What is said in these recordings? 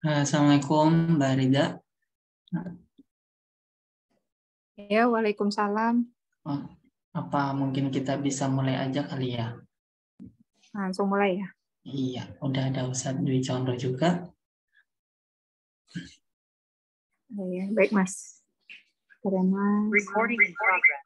Assalamualaikum Mbak Rida. Ya, waalaikumsalam. Oh, apa mungkin kita bisa mulai aja kali ya? Langsung mulai ya. Iya, udah ada Ustadz Dwi Condro juga. Ya, baik Mas. Karena Recording in progress.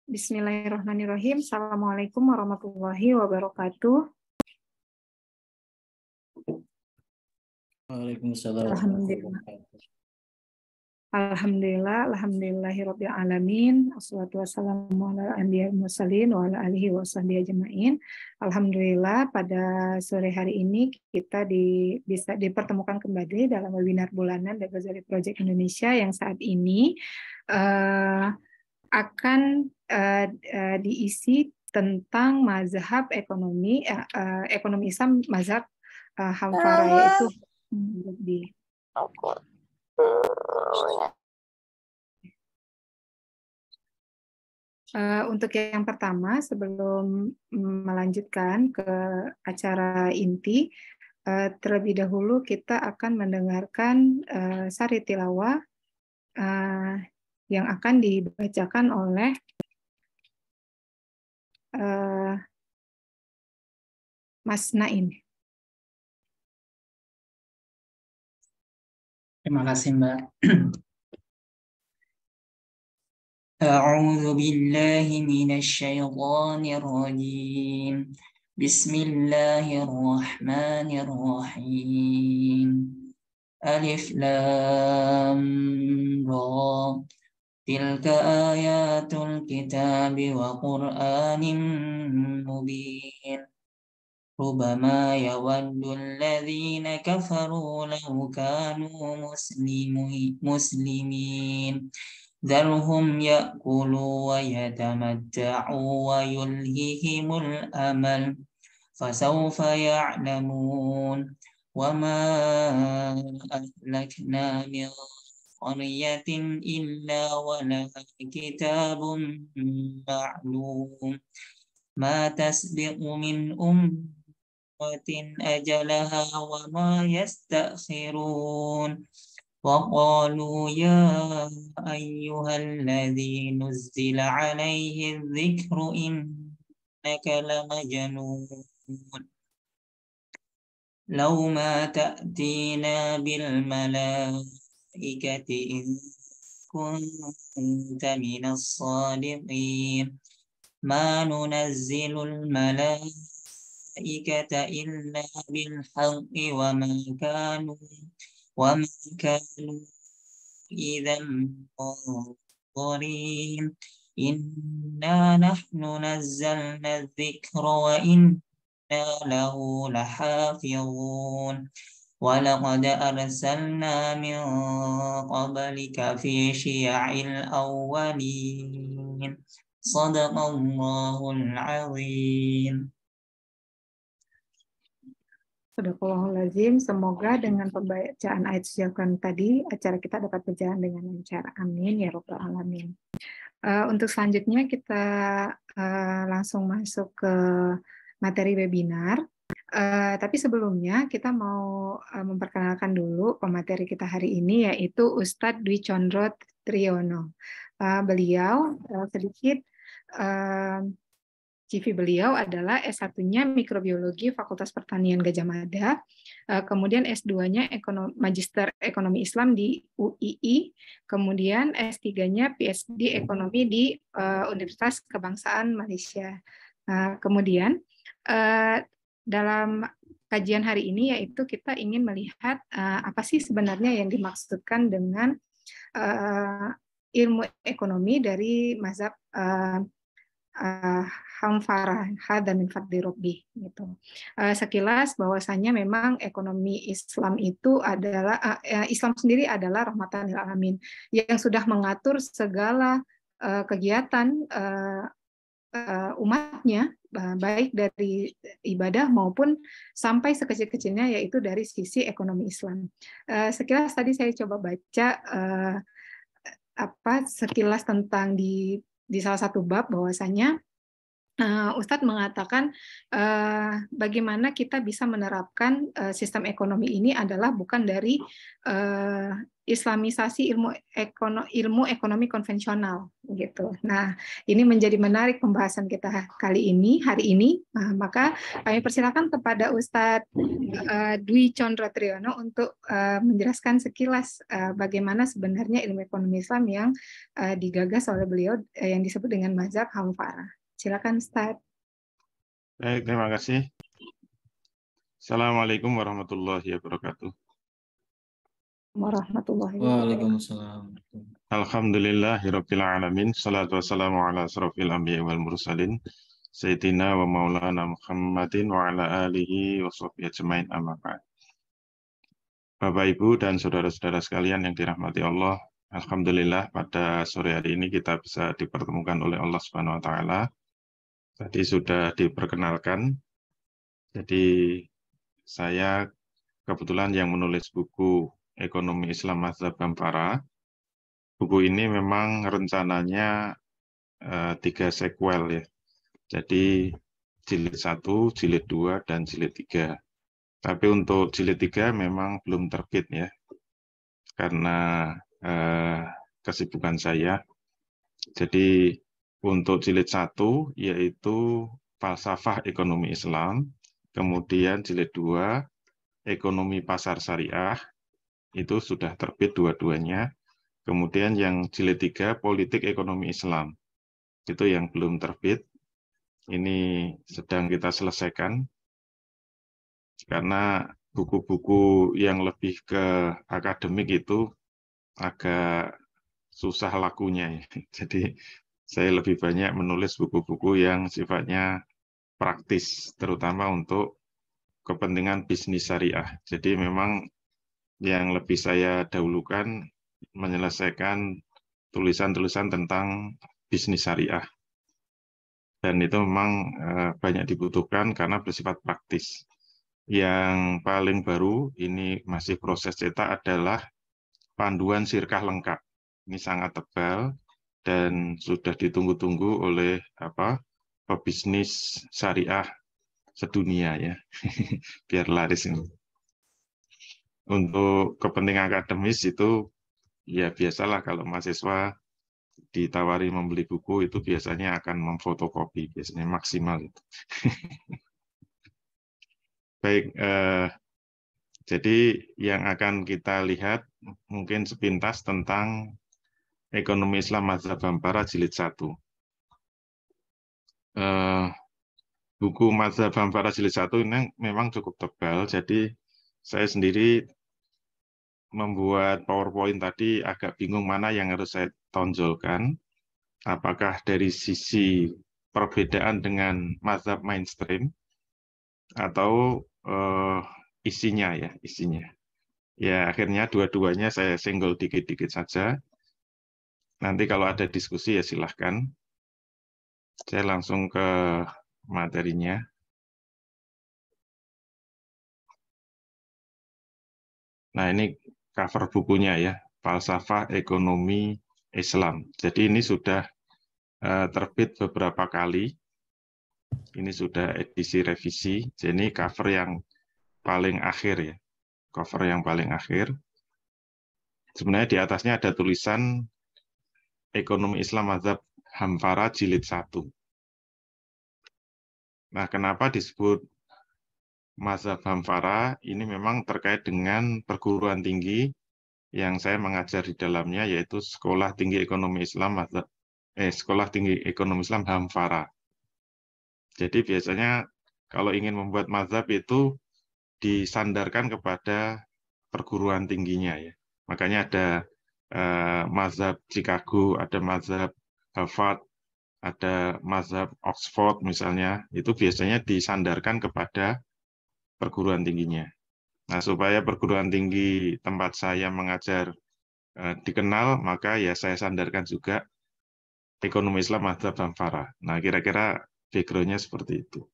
Bismillahirrahmanirrahim. Assalamualaikum warahmatullahi wabarakatuh. Waalaikumsalam. Alhamdulillahirabbil alamin. Wassalatu wassalamu ala anbiya'i mursalin wa ala alihi wa sahbihi ajmain. Alhamdulillah pada sore hari ini kita bisa dipertemukan kembali dalam webinar bulanan The Ghazali Project Indonesia yang saat ini akan diisi tentang mazhab ekonomi Islam mazhab Hanbali, yaitu di untuk yang pertama, sebelum melanjutkan ke acara inti, terlebih dahulu kita akan mendengarkan sari tilawah yang akan dibacakan oleh Mas Naim. Terima kasih Mbak. A'udzu billahi minasyaitonir rajim. Bismillahirrahmanirrahim. Alif Lam Ra. Tilka ayatul kitabi wa Qur'anin mubin. Rubama yawaddu alladhina kafaru law kanu muslimin. Dharhum ya'kulu wa yatamatta'u wa yulhihimul amal. Fasawfa ya'lamun. Wa ma ahlakna min qaryatin illa wa laha kitabun ma'lum. Ma tasbiqu min ajalaha wa ma yastakhirun. Wa qalu ya ayyuhalladzi nuzzila alaihi dzikru innaka lamajnun. Law ma ta'tina bil malaikati in kunta minas sadiqin. Ma nunazzilul malaikata illa bil haqqi wa ma kanu idzan munzirin. Inna nahnu nazzalna dzikra wa inna lahu lahafizun. Wa laqad arsalna min qablika fi syi'il awwalin. Shadaqallahul azim. Sadaqallahul. Semoga dengan pembacaan ayat sujakan tadi acara kita dapat berjalan dengan lancar. Amin ya rabbal alamin. Untuk selanjutnya kita langsung masuk ke materi webinar. Tapi sebelumnya kita mau memperkenalkan dulu pemateri kita hari ini, yaitu Ustadz Dwi Condro Triyono. Beliau sedikit CV beliau adalah S1-nya Mikrobiologi Fakultas Pertanian Gadjah Mada, kemudian S2-nya Magister Ekonomi Islam di UII, kemudian S3-nya PhD Ekonomi di Universitas Kebangsaan Malaysia. Kemudian dalam kajian hari ini yaitu kita ingin melihat apa sih sebenarnya yang dimaksudkan dengan ilmu ekonomi dari mazhab hamfara hadza min fadli rabbih gitu. Sekilas bahwasanya memang ekonomi Islam itu adalah Islam sendiri adalah rahmatan lil alamin yang sudah mengatur segala kegiatan umatnya, baik dari ibadah maupun sampai sekecil-kecilnya, yaitu dari sisi ekonomi Islam. Sekilas tadi saya coba baca sekilas tentang di salah satu bab bahwasanya Ustadz mengatakan bagaimana kita bisa menerapkan sistem ekonomi ini adalah bukan dari Islamisasi ilmu ekonomi konvensional gitu. Nah, ini menjadi menarik pembahasan kita hari ini. Maka kami persilakan kepada Ustadz Dwi Condro Triyono untuk menjelaskan sekilas bagaimana sebenarnya ilmu ekonomi Islam yang digagas oleh beliau yang disebut dengan mazhab Hamfara. Silakan Ustaz. Baik, terima kasih. Assalamualaikum warahmatullahi wabarakatuh. Warahmatullahi wabarakatuh. Waalaikumsalam. Alhamdulillahirabbil alamin. Shalatu wassalamu ala asrofil anbiya wal mursalin sayyidina wa maulana Muhammadin wa ala alihi wa sahbihi ajmain, amma ba'd. Bapak Ibu dan saudara-saudara sekalian yang dirahmati Allah, alhamdulillah pada sore hari ini kita bisa dipertemukan oleh Allah Subhanahu wa taala. Tadi sudah diperkenalkan, jadi saya kebetulan yang menulis buku Ekonomi Islam Mazhab Hamfara. Buku ini memang rencananya 3 sequel ya, jadi jilid 1, jilid 2, dan jilid 3. Tapi untuk jilid 3 memang belum terbit ya, karena kesibukan saya. Jadi untuk jilid 1 yaitu falsafah ekonomi Islam, kemudian jilid 2 ekonomi pasar syariah, itu sudah terbit dua-duanya. Kemudian yang jilid 3 politik ekonomi Islam, itu yang belum terbit. Ini sedang kita selesaikan, karena buku-buku yang lebih ke akademik itu agak susah lakunya ya. Jadi saya lebih banyak menulis buku-buku yang sifatnya praktis, terutama untuk kepentingan bisnis syariah. Jadi memang yang lebih saya dahulukan menyelesaikan tulisan-tulisan tentang bisnis syariah. Dan itu memang banyak dibutuhkan karena bersifat praktis. Yang paling baru, ini masih proses cetak, adalah panduan sirkah lengkap. Ini sangat tebal dan sudah ditunggu-tunggu oleh pebisnis syariah sedunia ya, biar laris ini. Untuk kepentingan akademis itu ya biasalah, kalau mahasiswa ditawari membeli buku itu biasanya akan memfotokopi, biasanya maksimal itu. Baik, jadi yang akan kita lihat mungkin sepintas tentang Ekonomi Islam Mazhab Hamfara jilid 1. Buku Mazhab Hamfara jilid 1 ini memang cukup tebal, jadi saya sendiri membuat PowerPoint tadi agak bingung mana yang harus saya tonjolkan. Apakah dari sisi perbedaan dengan mazhab mainstream atau isinya ya, isinya. Ya akhirnya dua-duanya saya senggol dikit-dikit saja. Nanti kalau ada diskusi ya silahkan. Saya langsung ke materinya. Nah ini cover bukunya ya, Falsafah Ekonomi Islam. Jadi ini sudah terbit beberapa kali. Ini sudah edisi revisi. Jadi cover yang paling akhir ya, cover yang paling akhir. Sebenarnya di atasnya ada tulisan Ekonomi Islam Mazhab Hamfara jilid 1. Nah, kenapa disebut Mazhab Hamfara? Ini memang terkait dengan perguruan tinggi yang saya mengajar di dalamnya, yaitu Sekolah Tinggi Ekonomi Islam Sekolah Tinggi Ekonomi Islam Hamfara. Jadi biasanya kalau ingin membuat mazhab itu disandarkan kepada perguruan tingginya ya. Makanya ada mazhab Chicago, ada mazhab Harvard, ada mazhab Oxford misalnya, itu biasanya disandarkan kepada perguruan tingginya. Nah, supaya perguruan tinggi tempat saya mengajar dikenal, maka ya saya sandarkan juga ekonomi Islam mazhab Hamfara. Nah, kira-kira background-nya seperti itu.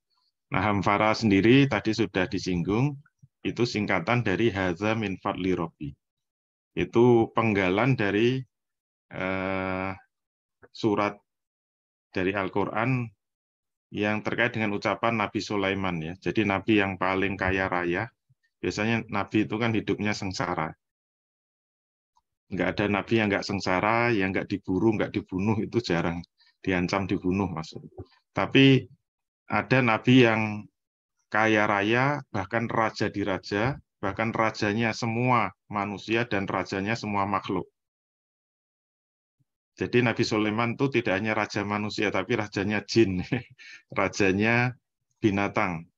Nah, Hamfara sendiri tadi sudah disinggung, itu singkatan dari Hadza min Fadli Robbi. Itu penggalan dari surat dari Al-Quran yang terkait dengan ucapan Nabi Sulaiman ya. Jadi Nabi yang paling kaya raya, biasanya Nabi itu kan hidupnya sengsara. Nggak ada Nabi yang nggak sengsara, yang nggak diburu, nggak dibunuh, itu jarang. Diancam dibunuh maksudnya. Tapi ada Nabi yang kaya raya, bahkan raja di raja, bahkan rajanya semua manusia dan rajanya semua makhluk. Jadi Nabi Sulaiman itu tidak hanya raja manusia, tapi rajanya jin, rajanya binatang.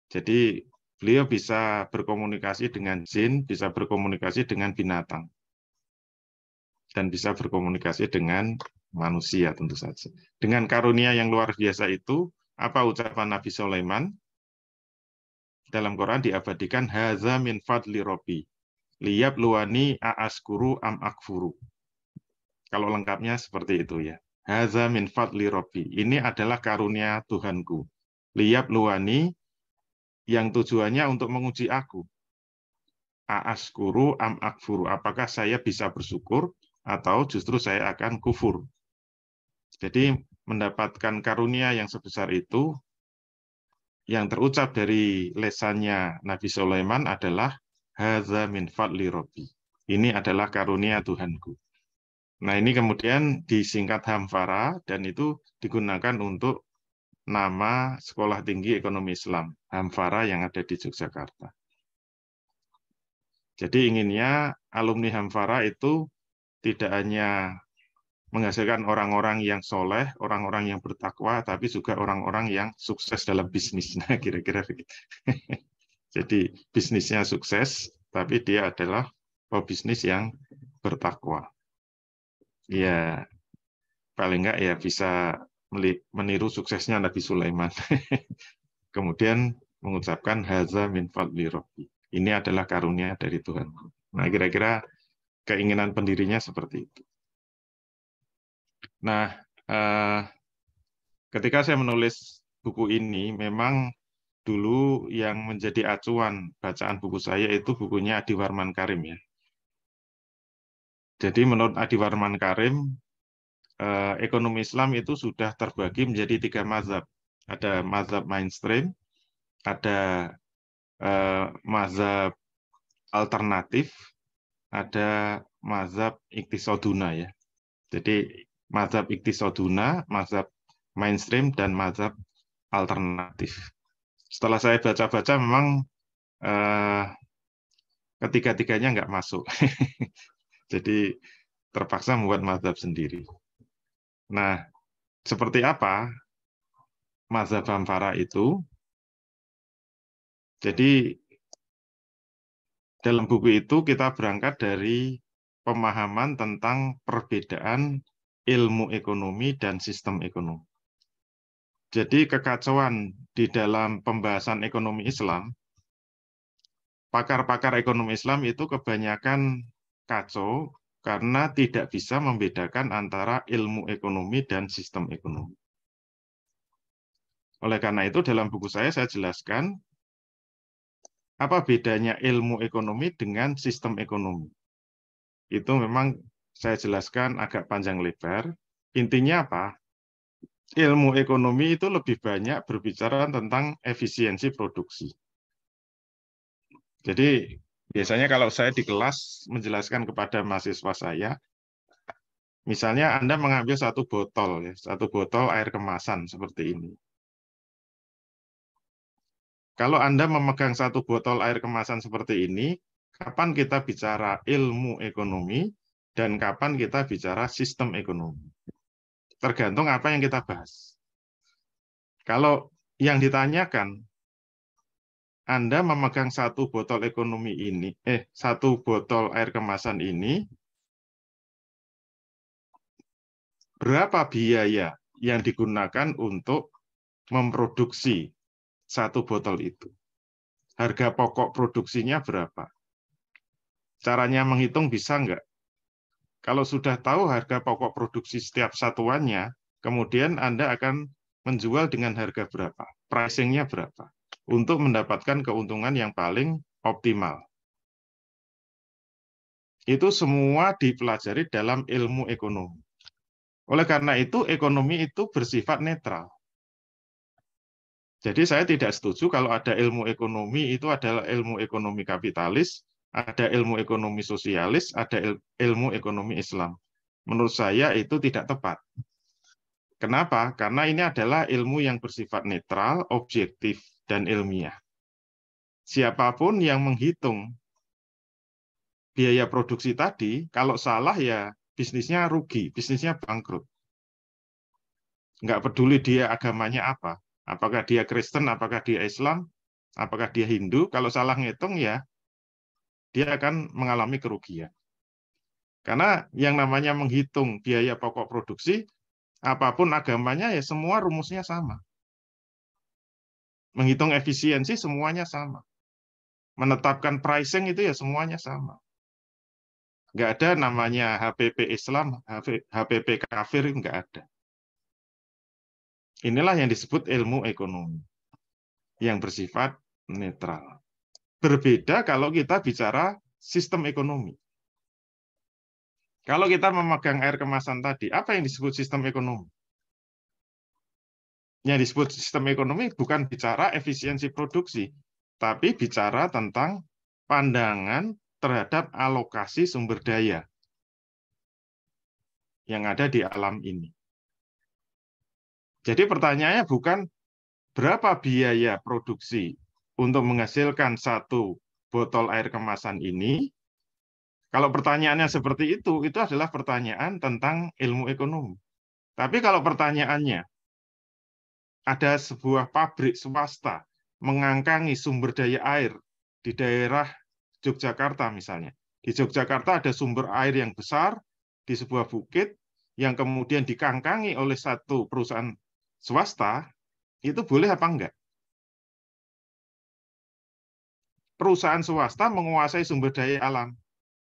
Jadi beliau bisa berkomunikasi dengan jin, bisa berkomunikasi dengan binatang, dan bisa berkomunikasi dengan manusia tentu saja. Dengan karunia yang luar biasa itu, apa ucapan Nabi Sulaiman? Dalam Quran diabadikan, Hadza min fadli Robbi, liyabluwani a'askuru am akfuru. Kalau lengkapnya seperti itu ya. Hadza min fadli Robbi. Ini adalah karunia Tuhanku. Liyabluwani, yang tujuannya untuk menguji aku. A'askuru am akfuru. Apakah saya bisa bersyukur atau justru saya akan kufur. Jadi mendapatkan karunia yang sebesar itu, yang terucap dari lesannya Nabi Sulaiman adalah Hadza min fadli Robbi. Ini adalah karunia Tuhanku. Nah, ini kemudian disingkat Hamfara dan itu digunakan untuk nama Sekolah Tinggi Ekonomi Islam, Hamfara yang ada di Yogyakarta. Jadi inginnya alumni Hamfara itu tidak hanya menghasilkan orang-orang yang soleh, orang-orang yang bertakwa, tapi juga orang-orang yang sukses dalam bisnis. Nah, kira-kira begitu. Jadi bisnisnya sukses, tapi dia adalah pebisnis yang bertakwa. Ya, paling enggak ya bisa meniru suksesnya Nabi Sulaiman. Kemudian mengucapkan Hadza min fadli Rabbi. Ini adalah karunia dari Tuhan. Nah, kira-kira keinginan pendirinya seperti itu. Nah, ketika saya menulis buku ini, memang dulu yang menjadi acuan bacaan buku saya itu bukunya Adi Warman Karim ya. Jadi menurut Adi Warman Karim, ekonomi Islam itu sudah terbagi menjadi 3 mazhab. Ada mazhab mainstream, ada mazhab alternatif, ada mazhab iktisoduna ya. Jadi mazhab iktisoduna, mazhab mainstream, dan mazhab alternatif. Setelah saya baca-baca memang ketiga-tiganya nggak masuk. Jadi terpaksa membuat mazhab sendiri. Nah, seperti apa mazhab Hamfara itu? Jadi dalam buku itu kita berangkat dari pemahaman tentang perbedaan ilmu ekonomi dan sistem ekonomi. Jadi kekacauan di dalam pembahasan ekonomi Islam, pakar-pakar ekonomi Islam itu kebanyakan kacau karena tidak bisa membedakan antara ilmu ekonomi dan sistem ekonomi. Oleh karena itu dalam buku saya jelaskan apa bedanya ilmu ekonomi dengan sistem ekonomi. Itu memang saya jelaskan agak panjang lebar. Intinya apa? Ilmu ekonomi itu lebih banyak berbicara tentang efisiensi produksi. Jadi biasanya kalau saya di kelas menjelaskan kepada mahasiswa saya, misalnya Anda mengambil satu botol air kemasan seperti ini. Kalau Anda memegang satu botol air kemasan seperti ini, kapan kita bicara ilmu ekonomi dan kapan kita bicara sistem ekonomi? Tergantung apa yang kita bahas. Kalau yang ditanyakan, Anda memegang satu botol ekonomi ini, satu botol air kemasan ini, berapa biaya yang digunakan untuk memproduksi satu botol itu. Harga pokok produksinya berapa? Caranya menghitung bisa nggak? Kalau sudah tahu harga pokok produksi setiap satuannya, kemudian Anda akan menjual dengan harga berapa? Pricing-nya berapa? Untuk mendapatkan keuntungan yang paling optimal. Itu semua dipelajari dalam ilmu ekonomi. Oleh karena itu, ekonomi itu bersifat netral. Jadi saya tidak setuju kalau ada ilmu ekonomi itu adalah ilmu ekonomi kapitalis, ada ilmu ekonomi sosialis, ada ilmu ekonomi Islam. Menurut saya itu tidak tepat. Kenapa? Karena ini adalah ilmu yang bersifat netral, objektif, dan ilmiah. Siapapun yang menghitung biaya produksi tadi, kalau salah ya bisnisnya rugi, bisnisnya bangkrut. Nggak peduli dia agamanya apa. Apakah dia Kristen, apakah dia Islam, apakah dia Hindu, kalau salah ngitung ya dia akan mengalami kerugian. Karena yang namanya menghitung biaya pokok produksi, apapun agamanya ya semua rumusnya sama. Menghitung efisiensi semuanya sama. Menetapkan pricing itu ya semuanya sama. Nggak ada namanya HPP Islam, HPP kafir, nggak ada. Inilah yang disebut ilmu ekonomi yang bersifat netral. Berbeda kalau kita bicara sistem ekonomi. Kalau kita memegang air kemasan tadi, apa yang disebut sistem ekonomi? Yang disebut sistem ekonomi bukan bicara efisiensi produksi, tapi bicara tentang pandangan terhadap alokasi sumber daya yang ada di alam ini. Jadi pertanyaannya bukan berapa biaya produksi untuk menghasilkan satu botol air kemasan ini. Kalau pertanyaannya seperti itu adalah pertanyaan tentang ilmu ekonomi. Tapi kalau pertanyaannya, ada sebuah pabrik swasta mengangkangi sumber daya air di daerah Yogyakarta misalnya. Di Yogyakarta ada sumber air yang besar di sebuah bukit yang kemudian dikangkangi oleh satu perusahaan swasta, itu boleh apa enggak? Perusahaan swasta menguasai sumber daya alam,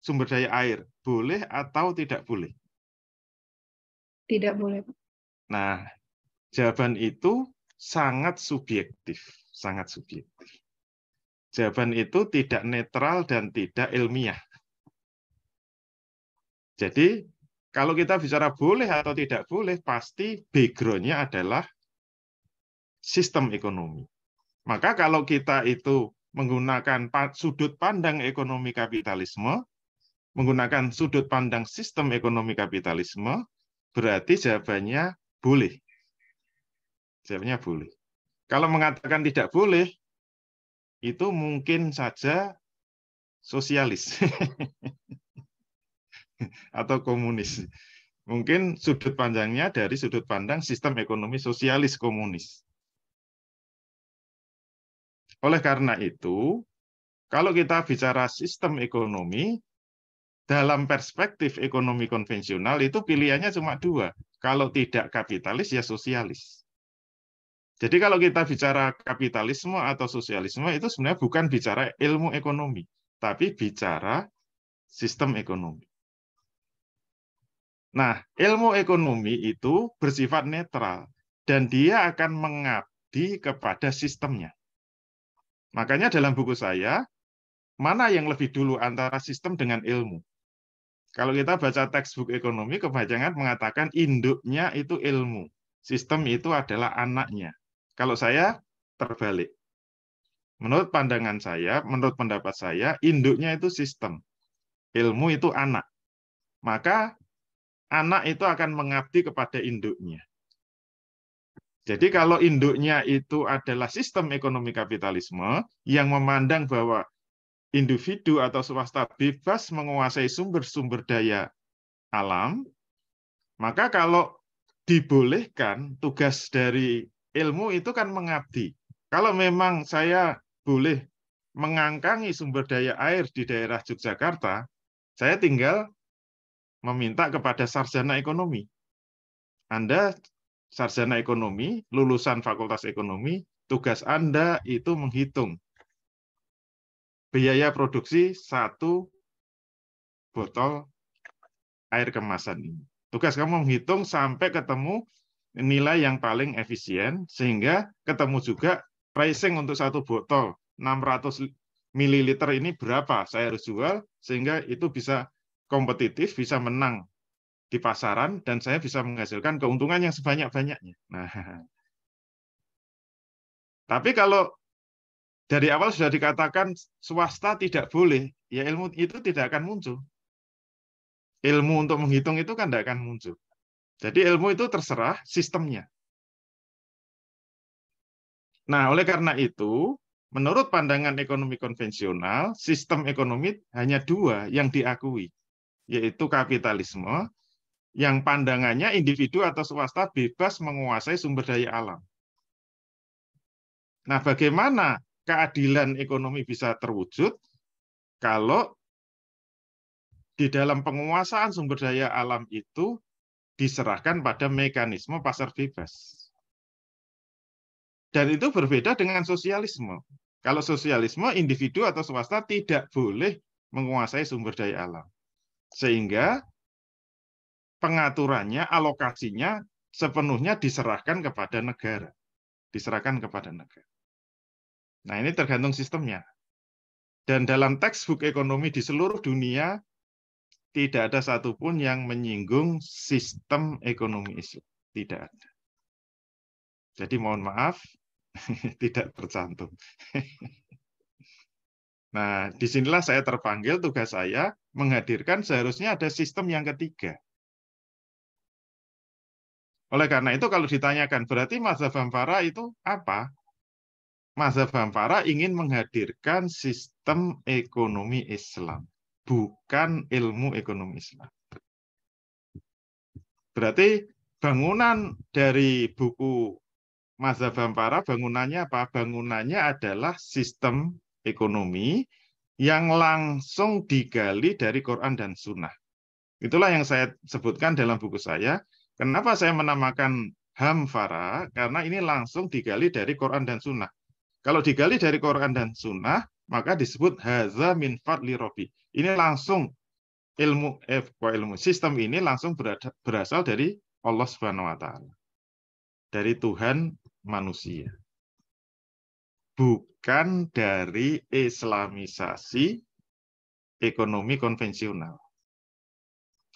sumber daya air, boleh atau tidak boleh? Tidak boleh. Nah, jawaban itu sangat subjektif, sangat subjektif. Jawaban itu tidak netral dan tidak ilmiah. Jadi, kalau kita bicara boleh atau tidak boleh, pasti background-nya adalah sistem ekonomi. Maka kalau kita itu menggunakan sudut pandang ekonomi kapitalisme, menggunakan sudut pandang sistem ekonomi kapitalisme, berarti jawabannya boleh. Jawabannya boleh. Kalau mengatakan tidak boleh, itu mungkin saja sosialis atau komunis. Mungkin sudut pandangnya dari sudut pandang sistem ekonomi sosialis komunis. Oleh karena itu, kalau kita bicara sistem ekonomi, dalam perspektif ekonomi konvensional itu pilihannya cuma dua. Kalau tidak kapitalis, ya sosialis. Jadi kalau kita bicara kapitalisme atau sosialisme, itu sebenarnya bukan bicara ilmu ekonomi, tapi bicara sistem ekonomi. Nah, ilmu ekonomi itu bersifat netral, dan dia akan mengabdi kepada sistemnya. Makanya dalam buku saya, mana yang lebih dulu antara sistem dengan ilmu? Kalau kita baca textbook ekonomi, kebanyakan mengatakan induknya itu ilmu. Sistem itu adalah anaknya. Kalau saya terbalik. Menurut pandangan saya, menurut pendapat saya, induknya itu sistem. Ilmu itu anak. Maka anak itu akan mengabdi kepada induknya. Jadi kalau induknya itu adalah sistem ekonomi kapitalisme yang memandang bahwa individu atau swasta bebas menguasai sumber-sumber daya alam, maka kalau dibolehkan, tugas dari ilmu itu kan mengabdi. Kalau memang saya boleh mengangkangi sumber daya air di daerah Yogyakarta, saya tinggal meminta kepada sarjana ekonomi Anda sarjana ekonomi, lulusan fakultas ekonomi, tugas Anda itu menghitung biaya produksi 1 botol air kemasan ini. Tugas kamu menghitung sampai ketemu nilai yang paling efisien, sehingga ketemu juga pricing untuk 1 botol 600 ml ini berapa saya harus jual, sehingga itu bisa kompetitif, bisa menang di pasaran, dan saya bisa menghasilkan keuntungan yang sebanyak-banyaknya. Nah, tapi kalau dari awal sudah dikatakan swasta tidak boleh, ya ilmu itu tidak akan muncul. Ilmu untuk menghitung itu kan tidak akan muncul. Jadi ilmu itu terserah sistemnya. Nah, oleh karena itu, menurut pandangan ekonomi konvensional, sistem ekonomi hanya 2 yang diakui, yaitu kapitalisme, yang pandangannya individu atau swasta bebas menguasai sumber daya alam. Nah, bagaimana keadilan ekonomi bisa terwujud kalau di dalam penguasaan sumber daya alam itu diserahkan pada mekanisme pasar bebas. Dan itu berbeda dengan sosialisme. Kalau sosialisme, individu atau swasta tidak boleh menguasai sumber daya alam. Sehingga pengaturannya, alokasinya sepenuhnya diserahkan kepada negara. Diserahkan kepada negara. Nah, ini tergantung sistemnya. Dan dalam textbook ekonomi di seluruh dunia, tidak ada satupun yang menyinggung sistem ekonomi Islam. Tidak ada. Jadi mohon maaf, tidak tercantum. Nah, disinilah saya terpanggil, tugas saya menghadirkan seharusnya ada sistem yang ketiga. Oleh karena itu, kalau ditanyakan, berarti mazhab Hampara itu apa? Mazhab Hampara ingin menghadirkan sistem ekonomi Islam, bukan ilmu ekonomi Islam. Berarti bangunan dari buku mazhab Hampara, bangunannya apa? Bangunannya adalah sistem ekonomi yang langsung digali dari Quran dan Sunnah. Itulah yang saya sebutkan dalam buku saya. Kenapa saya menamakan Hampara? Karena ini langsung digali dari Quran dan Sunnah. Kalau digali dari Quran dan Sunnah, maka disebut haza min fadli robbi. Ini langsung ilmu sistem ini langsung berasal dari Allah Subhanahu wa taala. Dari Tuhan manusia. Bukan dari islamisasi ekonomi konvensional.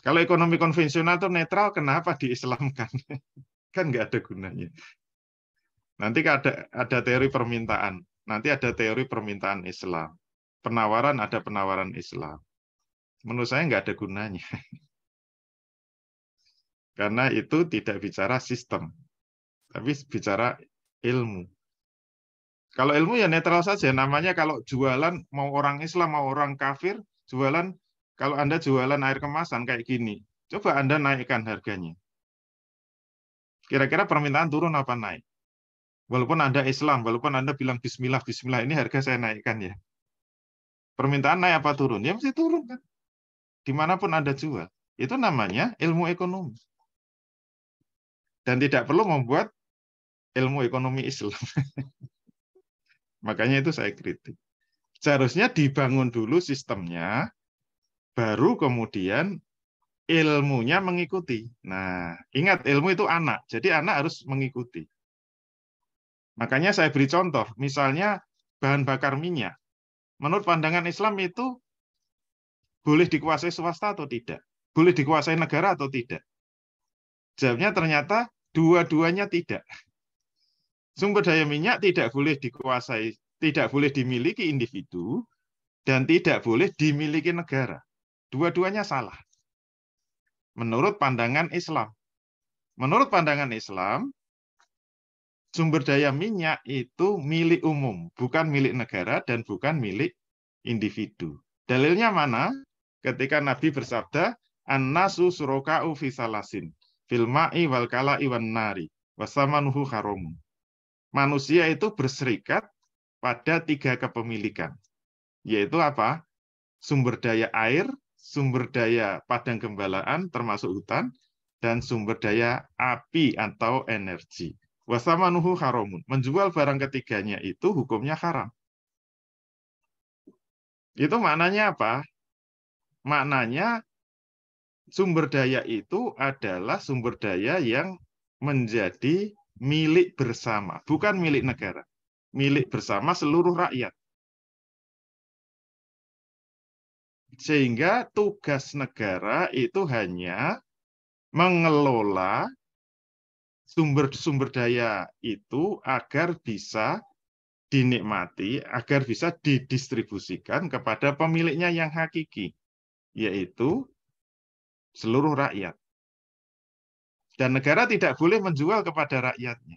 Kalau ekonomi konvensional itu netral, kenapa diislamkan? Kan nggak ada gunanya. Nanti ada teori permintaan. Nanti ada teori permintaan Islam. Penawaran ada penawaran Islam. Menurut saya nggak ada gunanya. Karena itu tidak bicara sistem, tapi bicara ilmu. Kalau ilmu ya netral saja. Namanya kalau jualan, mau orang Islam, mau orang kafir, jualan, kalau Anda jualan air kemasan kayak gini, coba Anda naikkan harganya. Kira-kira permintaan turun apa naik? Walaupun Anda Islam, walaupun Anda bilang bismillah, bismillah, ini harga saya naikkan ya. Permintaan naik apa turun? Ya mesti turun kan. Dimanapun Anda jual. Itu namanya ilmu ekonomi. Dan tidak perlu membuat ilmu ekonomi Islam. Makanya itu saya kritik. Seharusnya dibangun dulu sistemnya, baru kemudian ilmunya mengikuti. Nah, ingat ilmu itu anak, jadi anak harus mengikuti. Makanya saya beri contoh, misalnya bahan bakar minyak. Menurut pandangan Islam itu boleh dikuasai swasta atau tidak? Boleh dikuasai negara atau tidak? Jawabnya ternyata dua-duanya tidak. Sumber daya minyak tidak boleh dikuasai, tidak boleh dimiliki individu, dan tidak boleh dimiliki negara. Dua-duanya salah. Menurut pandangan Islam. Menurut pandangan Islam, sumber daya minyak itu milik umum, bukan milik negara dan bukan milik individu. Dalilnya mana? Ketika Nabi bersabda, "An-nasu suroka'u fi salasin, fil ma'i wal kala'i wan nari, wasamanuhu haramun." Manusia itu berserikat pada 3 kepemilikan, yaitu apa? Sumber daya air, sumber daya padang gembalaan termasuk hutan, dan sumber daya api atau energi. Wasamanuhu haramun. Menjual barang ketiganya itu hukumnya haram. Itu maknanya apa? Maknanya sumber daya itu adalah sumber daya yang menjadi milik bersama, bukan milik negara. Milik bersama seluruh rakyat. Sehingga tugas negara itu hanya mengelola sumber-sumber daya itu agar bisa dinikmati, agar bisa didistribusikan kepada pemiliknya yang hakiki, yaitu seluruh rakyat. Dan negara tidak boleh menjual kepada rakyatnya.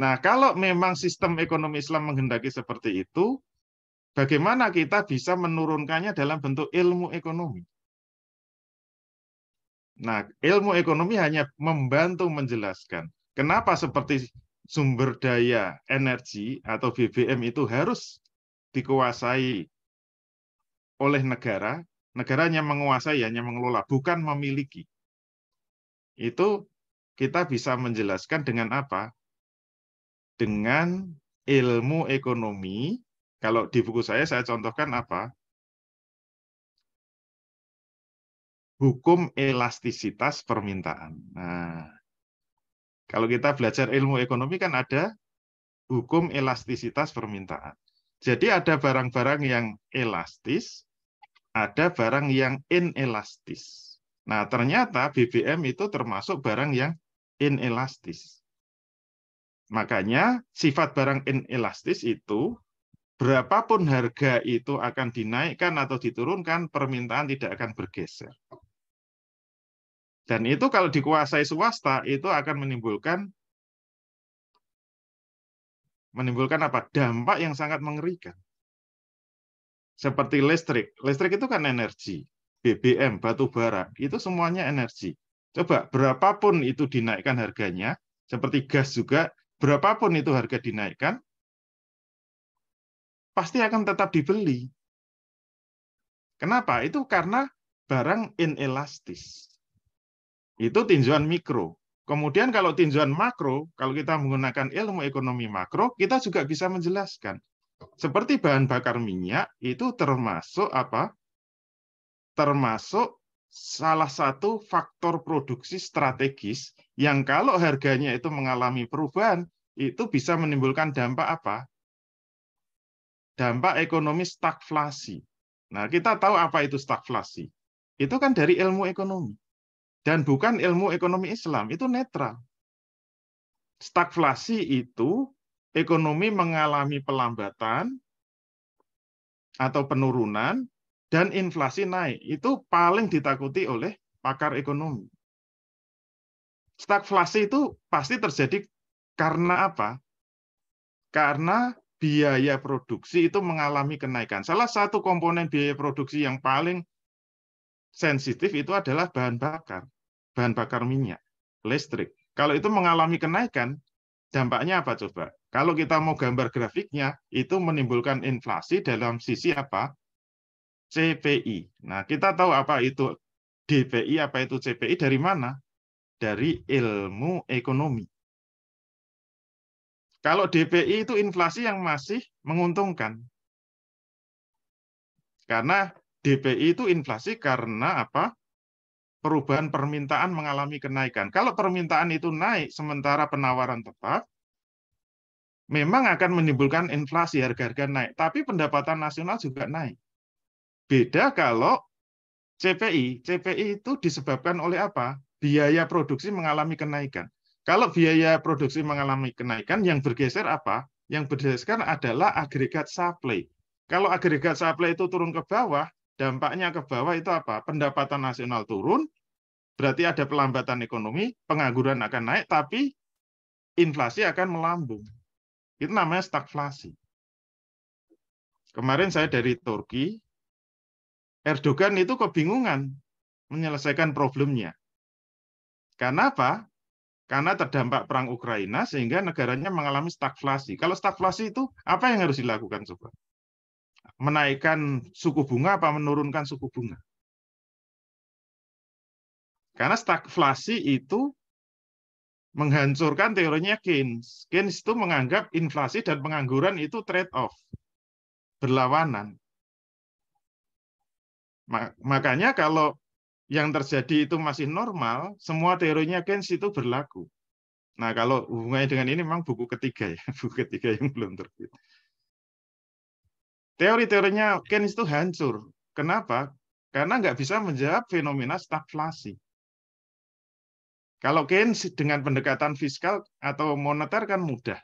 Nah, kalau memang sistem ekonomi Islam menghendaki seperti itu, bagaimana kita bisa menurunkannya dalam bentuk ilmu ekonomi? Nah, ilmu ekonomi hanya membantu menjelaskan kenapa seperti sumber daya energi atau BBM itu harus dikuasai oleh negara, negaranya menguasai, hanya mengelola, bukan memiliki. Itu kita bisa menjelaskan dengan apa? Dengan ilmu ekonomi. Kalau di buku saya contohkan apa? Hukum elastisitas permintaan. Nah, kalau kita belajar ilmu ekonomi kan ada hukum elastisitas permintaan. Jadi ada barang-barang yang elastis, ada barang yang inelastis. Nah, ternyata BBM itu termasuk barang yang inelastis. Makanya sifat barang inelastis itu berapapun harga itu akan dinaikkan atau diturunkan, permintaan tidak akan bergeser. Dan itu kalau dikuasai swasta, itu akan menimbulkan apa? Dampak yang sangat mengerikan. Seperti listrik. Listrik itu kan energi. BBM, batu bara, itu semuanya energi. Coba, berapapun itu dinaikkan harganya, seperti gas juga, berapapun itu harga dinaikkan, pasti akan tetap dibeli. Kenapa? Itu karena barang inelastis. Itu tinjauan mikro. Kemudian kalau tinjauan makro, kalau kita menggunakan ilmu ekonomi makro, kita juga bisa menjelaskan. Seperti bahan bakar minyak, itu termasuk apa? Termasuk salah satu faktor produksi strategis yang kalau harganya itu mengalami perubahan, itu bisa menimbulkan dampak apa? Dampak ekonomi stagflasi. Nah, kita tahu apa itu stagflasi. Itu kan dari ilmu ekonomi. Dan bukan ilmu ekonomi Islam, itu netral. Stagflasi itu ekonomi mengalami pelambatan atau penurunan dan inflasi naik. Itu paling ditakuti oleh pakar ekonomi. Stagflasi itu pasti terjadi karena apa? Karena biaya produksi itu mengalami kenaikan. Salah satu komponen biaya produksi yang paling sensitif itu adalah bahan bakar minyak, listrik. Kalau itu mengalami kenaikan, dampaknya apa coba? Kalau kita mau gambar grafiknya, itu menimbulkan inflasi dalam sisi apa? CPI. Nah, kita tahu apa itu DPI, apa itu CPI dari mana? Dari ilmu ekonomi. Kalau DPI itu inflasi yang masih menguntungkan. Karena DPI itu inflasi karena apa? Perubahan permintaan mengalami kenaikan. Kalau permintaan itu naik sementara penawaran tetap, memang akan menimbulkan inflasi, harga-harga naik. Tapi pendapatan nasional juga naik. Beda kalau CPI. CPI itu disebabkan oleh apa? Biaya produksi mengalami kenaikan. Kalau biaya produksi mengalami kenaikan, yang bergeser apa? Yang bergeser adalah agregat supply. Kalau agregat supply itu turun ke bawah, dampaknya ke bawah itu apa? Pendapatan nasional turun, berarti ada pelambatan ekonomi, pengangguran akan naik, tapi inflasi akan melambung. Itu namanya stagflasi. Kemarin saya dari Turki, Erdogan itu kebingungan menyelesaikan problemnya. Karena apa? Karena terdampak perang Ukraina sehingga negaranya mengalami stagflasi. Kalau stagflasi itu apa yang harus dilakukan coba? Menaikkan suku bunga apa menurunkan suku bunga? Karena stagflasi itu menghancurkan teorinya Keynes. Keynes itu menganggap inflasi dan pengangguran itu trade-off, berlawanan. Makanya kalau yang terjadi itu masih normal, semua teorinya Keynes itu berlaku. Nah, kalau hubungannya dengan ini memang buku ketiga ya, buku ketiga yang belum terbit. Teori-teorinya Keynes itu hancur. Kenapa? Karena nggak bisa menjawab fenomena stagflasi. Kalau Keynes dengan pendekatan fiskal atau moneter kan mudah.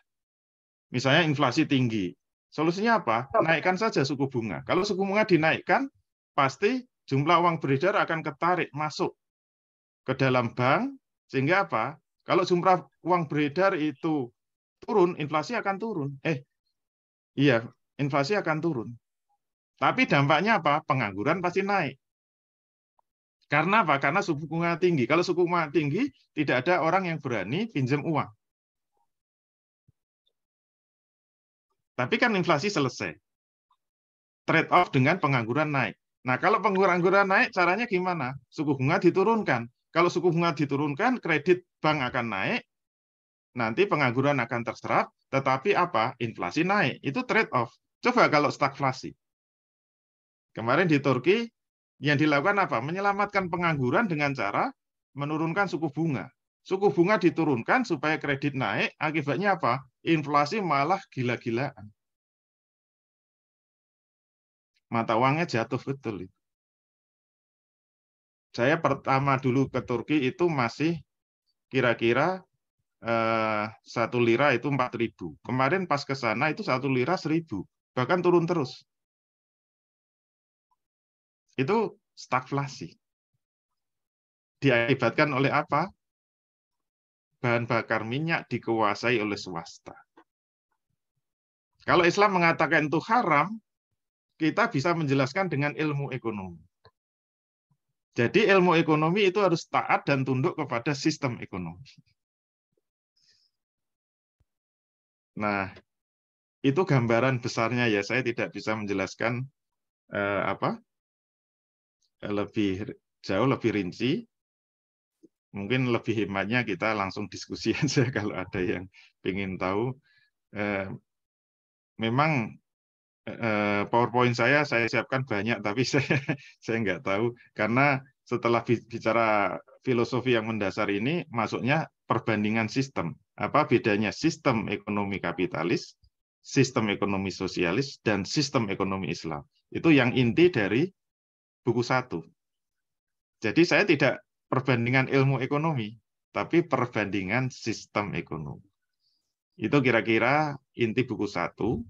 Misalnya inflasi tinggi. Solusinya apa? Naikkan saja suku bunga. Kalau suku bunga dinaikkan, pasti jumlah uang beredar akan ketarik masuk ke dalam bank, sehingga apa? Kalau jumlah uang beredar itu turun, inflasi akan turun. Iya, inflasi akan turun. Tapi dampaknya apa? Pengangguran pasti naik. Karena apa? Karena suku bunga tinggi. Kalau suku bunga tinggi, tidak ada orang yang berani pinjam uang. Tapi kan inflasi selesai. Trade off dengan pengangguran naik. Nah, kalau pengangguran naik, caranya gimana? Suku bunga diturunkan. Kalau suku bunga diturunkan, kredit bank akan naik, nanti pengangguran akan terserap, tetapi apa? Inflasi naik. Itu trade off. Coba kalau stagflasi. Kemarin di Turki, yang dilakukan apa? Menyelamatkan pengangguran dengan cara menurunkan suku bunga. Suku bunga diturunkan supaya kredit naik, akibatnya apa? Inflasi malah gila-gilaan. Mata uangnya jatuh betul. Saya pertama dulu ke Turki itu masih kira-kira 1 lira itu 4.000. Kemarin pas ke sana itu 1 lira 1.000. Bahkan turun terus. Itu stagflasi. Diakibatkan oleh apa? Bahan bakar minyak dikuasai oleh swasta. Kalau Islam mengatakan itu haram, kita bisa menjelaskan dengan ilmu ekonomi. Jadi ilmu ekonomi itu harus taat dan tunduk kepada sistem ekonomi. Nah, itu gambaran besarnya ya. Saya tidak bisa menjelaskan lebih jauh, lebih rinci. Mungkin lebih hematnya kita langsung diskusi aja kalau ada yang ingin tahu. Memang PowerPoint saya siapkan banyak, tapi saya nggak tahu karena setelah bicara filosofi yang mendasar ini, masuknya perbandingan sistem. Apa bedanya sistem ekonomi kapitalis, sistem ekonomi sosialis, dan sistem ekonomi Islam? Itu yang inti dari buku 1. Jadi saya tidak perbandingan ilmu ekonomi, tapi perbandingan sistem ekonomi. Itu kira-kira inti buku 1.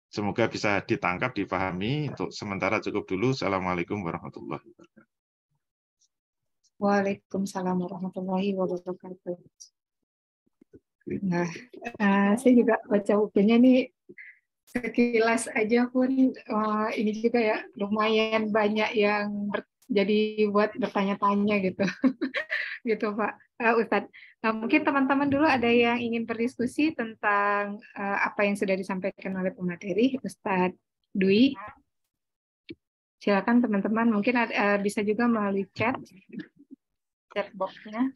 Semoga bisa ditangkap, dipahami. Untuk sementara cukup dulu. Assalamualaikum warahmatullahi wabarakatuh. Waalaikumsalam warahmatullahi wabarakatuh. Nah, saya juga baca bukunya nih, sekilas aja pun ini juga ya lumayan banyak yang jadi buat bertanya-tanya gitu. Gitu Pak Ustadz. Mungkin teman-teman dulu ada yang ingin berdiskusi tentang apa yang sudah disampaikan oleh pemateri Ustadz Dwi. Silakan teman-teman, mungkin bisa juga melalui chat box-nya.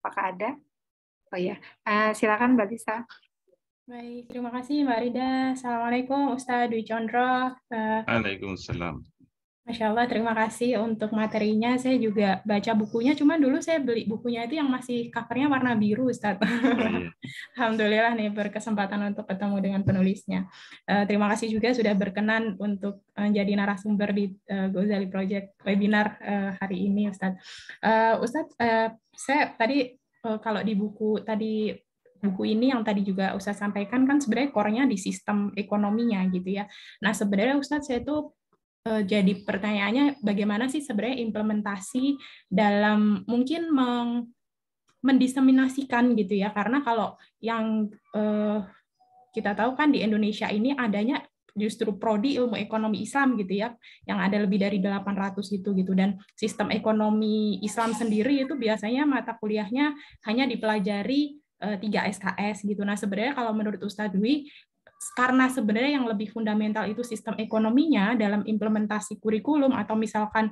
Apakah ada? Oh ya, silakan Mbak Lisa. Baik, terima kasih Mbak Rida. Assalamualaikum Ustadz Dwi Condro. Waalaikumsalam. Masya Allah, terima kasih untuk materinya. Saya juga baca bukunya, cuman dulu saya beli bukunya itu yang masih covernya warna biru, Ustadz. Alhamdulillah nih berkesempatan untuk ketemu dengan penulisnya. Terima kasih juga sudah berkenan untuk menjadi narasumber di Ghazali Project webinar hari ini, Ustadz. Ustadz, saya tadi kalau di buku ini yang tadi juga Ustadz sampaikan kan sebenarnya core-nya di sistem ekonominya gitu ya. Nah sebenarnya Ustadz saya tuh jadi pertanyaannya bagaimana sih sebenarnya implementasi dalam mungkin mendiseminasikan gitu ya, karena kalau yang kita tahu kan di Indonesia ini adanya justru prodi ilmu ekonomi Islam gitu ya, yang ada lebih dari 800 gitu, dan sistem ekonomi Islam sendiri itu biasanya mata kuliahnya hanya dipelajari 3 SKS gitu. Nah sebenarnya kalau menurut Ustadz Dwi, karena sebenarnya yang lebih fundamental itu sistem ekonominya dalam implementasi kurikulum atau misalkan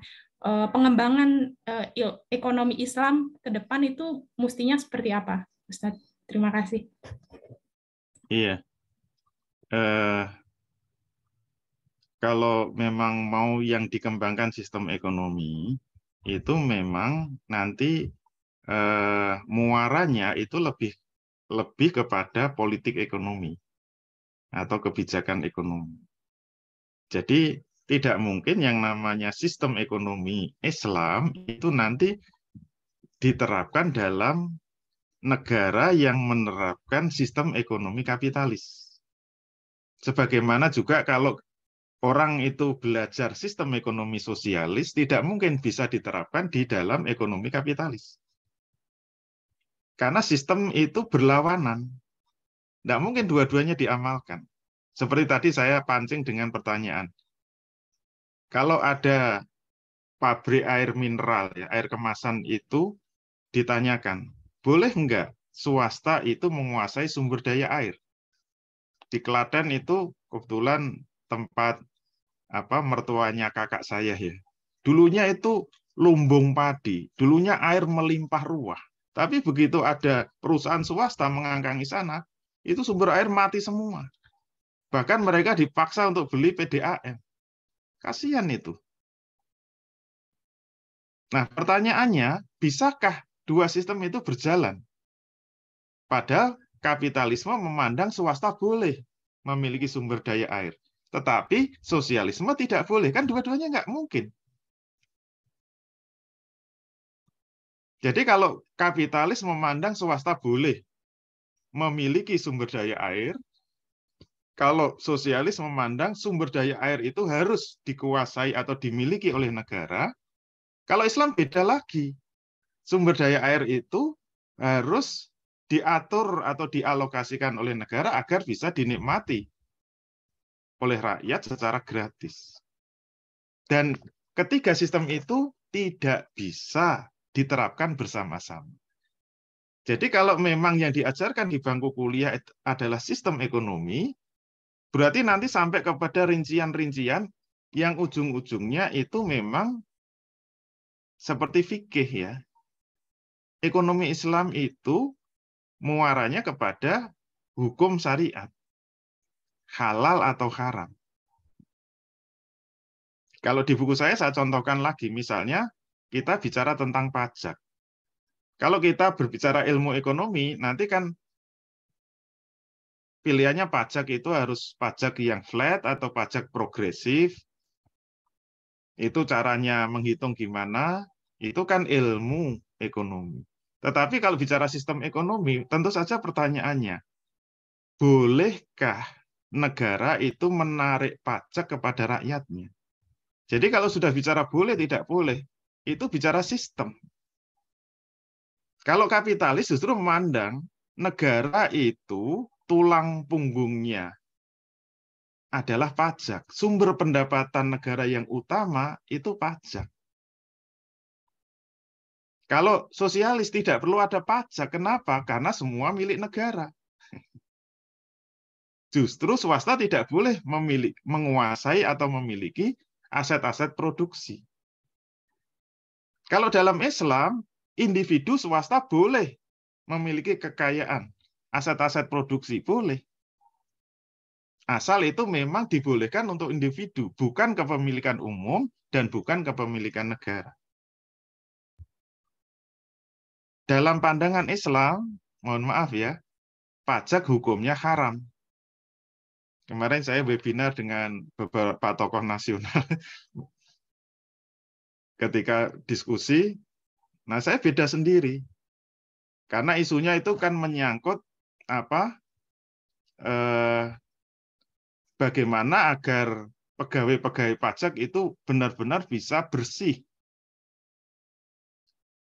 pengembangan ekonomi Islam ke depan itu mestinya seperti apa, Ustadz? Terima kasih. Iya. Kalau memang mau yang dikembangkan sistem ekonomi, itu memang nanti muaranya itu lebih kepada politik ekonomi atau kebijakan ekonomi. Jadi tidak mungkin yang namanya sistem ekonomi Islam itu nanti diterapkan dalam negara yang menerapkan sistem ekonomi kapitalis. Sebagaimana juga kalau orang itu belajar sistem ekonomi sosialis, tidak mungkin bisa diterapkan di dalam ekonomi kapitalis. Karena sistem itu berlawanan. Tidak mungkin dua-duanya diamalkan. Seperti tadi saya pancing dengan pertanyaan. Kalau ada pabrik air mineral, ya, air kemasan itu ditanyakan, boleh enggak swasta itu menguasai sumber daya air? Di Klaten itu kebetulan tempat mertuanya kakak saya ya. Dulunya itu lumbung padi, dulunya air melimpah ruah. Tapi begitu ada perusahaan swasta mengangkangi sana, itu sumber air mati semua. Bahkan mereka dipaksa untuk beli PDAM. Kasihan itu. Nah, pertanyaannya, bisakah dua sistem itu berjalan? Padahal kapitalisme memandang swasta boleh memiliki sumber daya air. Tetapi sosialisme tidak boleh. Kan dua-duanya nggak mungkin. Jadi kalau kapitalis memandang swasta boleh memiliki sumber daya air, kalau sosialis memandang sumber daya air itu harus dikuasai atau dimiliki oleh negara, kalau Islam beda lagi. Sumber daya air itu harus diatur atau dialokasikan oleh negara agar bisa dinikmati oleh rakyat secara gratis. Dan ketiga sistem itu tidak bisa diterapkan bersama-sama. Jadi kalau memang yang diajarkan di bangku kuliah adalah sistem ekonomi, berarti nanti sampai kepada rincian-rincian yang ujung-ujungnya itu memang seperti fikih ya. Ekonomi Islam itu muaranya kepada hukum syariat, halal atau haram. Kalau di buku saya contohkan lagi, misalnya kita bicara tentang pajak. Kalau kita berbicara ilmu ekonomi, nanti kan pilihannya pajak itu harus pajak yang flat atau pajak progresif. Itu caranya menghitung gimana, itu kan ilmu ekonomi. Tetapi kalau bicara sistem ekonomi, tentu saja pertanyaannya, bolehkah negara itu menarik pajak kepada rakyatnya? Jadi kalau sudah bicara boleh, tidak boleh, itu bicara sistem. Kalau kapitalis justru memandang negara itu tulang punggungnya adalah pajak. Sumber pendapatan negara yang utama itu pajak. Kalau sosialis tidak perlu ada pajak. Kenapa? Karena semua milik negara. Justru swasta tidak boleh menguasai atau memiliki aset-aset produksi. Kalau dalam Islam, individu swasta boleh memiliki kekayaan, aset-aset produksi boleh. Asal itu memang dibolehkan untuk individu, bukan kepemilikan umum dan bukan kepemilikan negara. Dalam pandangan Islam, mohon maaf ya, pajak hukumnya haram. Kemarin saya webinar dengan beberapa tokoh nasional. Ketika diskusi, nah saya beda sendiri. Karena isunya itu kan menyangkut bagaimana agar pegawai-pegawai pajak itu benar-benar bisa bersih,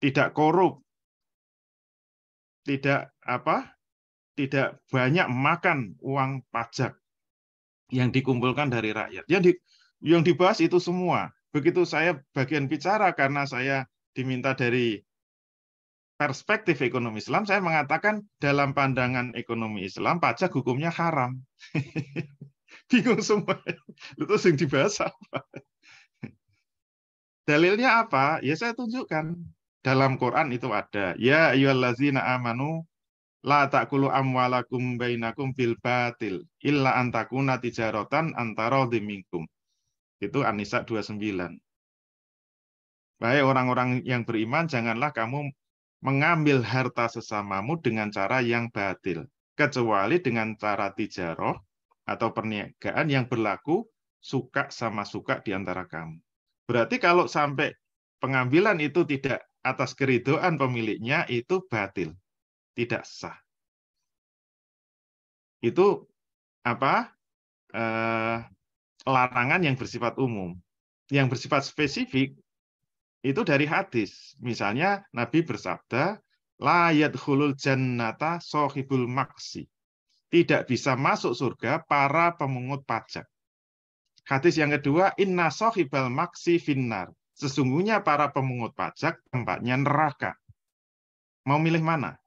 tidak korup, tidak banyak makan uang pajak yang dikumpulkan dari rakyat. Yang dibahas itu semua. Begitu saya bagian bicara karena saya diminta dari perspektif ekonomi Islam, saya mengatakan dalam pandangan ekonomi Islam pajak hukumnya haram. Bingung semua. Terus yang dibahas apa? Dalilnya apa? Ya saya tunjukkan. Dalam Quran itu ada. Ya ayyuhallazina amanu la ta'kulu amwalakum bainakum bil batil illa an takuna tijaratan antara minkum. Itu An-Nisa 29. Baik orang-orang yang beriman, janganlah kamu mengambil harta sesamamu dengan cara yang batil, kecuali dengan cara tijaroh atau perniagaan yang berlaku suka sama suka di antara kamu. Berarti kalau sampai pengambilan itu tidak atas keridhaan pemiliknya, itu batil, tidak sah. Itu apa? Larangan yang bersifat umum. Yang bersifat spesifik itu dari hadis. Misalnya Nabi bersabda, la yadkhulul jannata sohibul maksi. Tidak bisa masuk surga para pemungut pajak. Hadis yang kedua, inna sohibal maksi finnar. Sesungguhnya para pemungut pajak tempatnya neraka. Mau milih mana?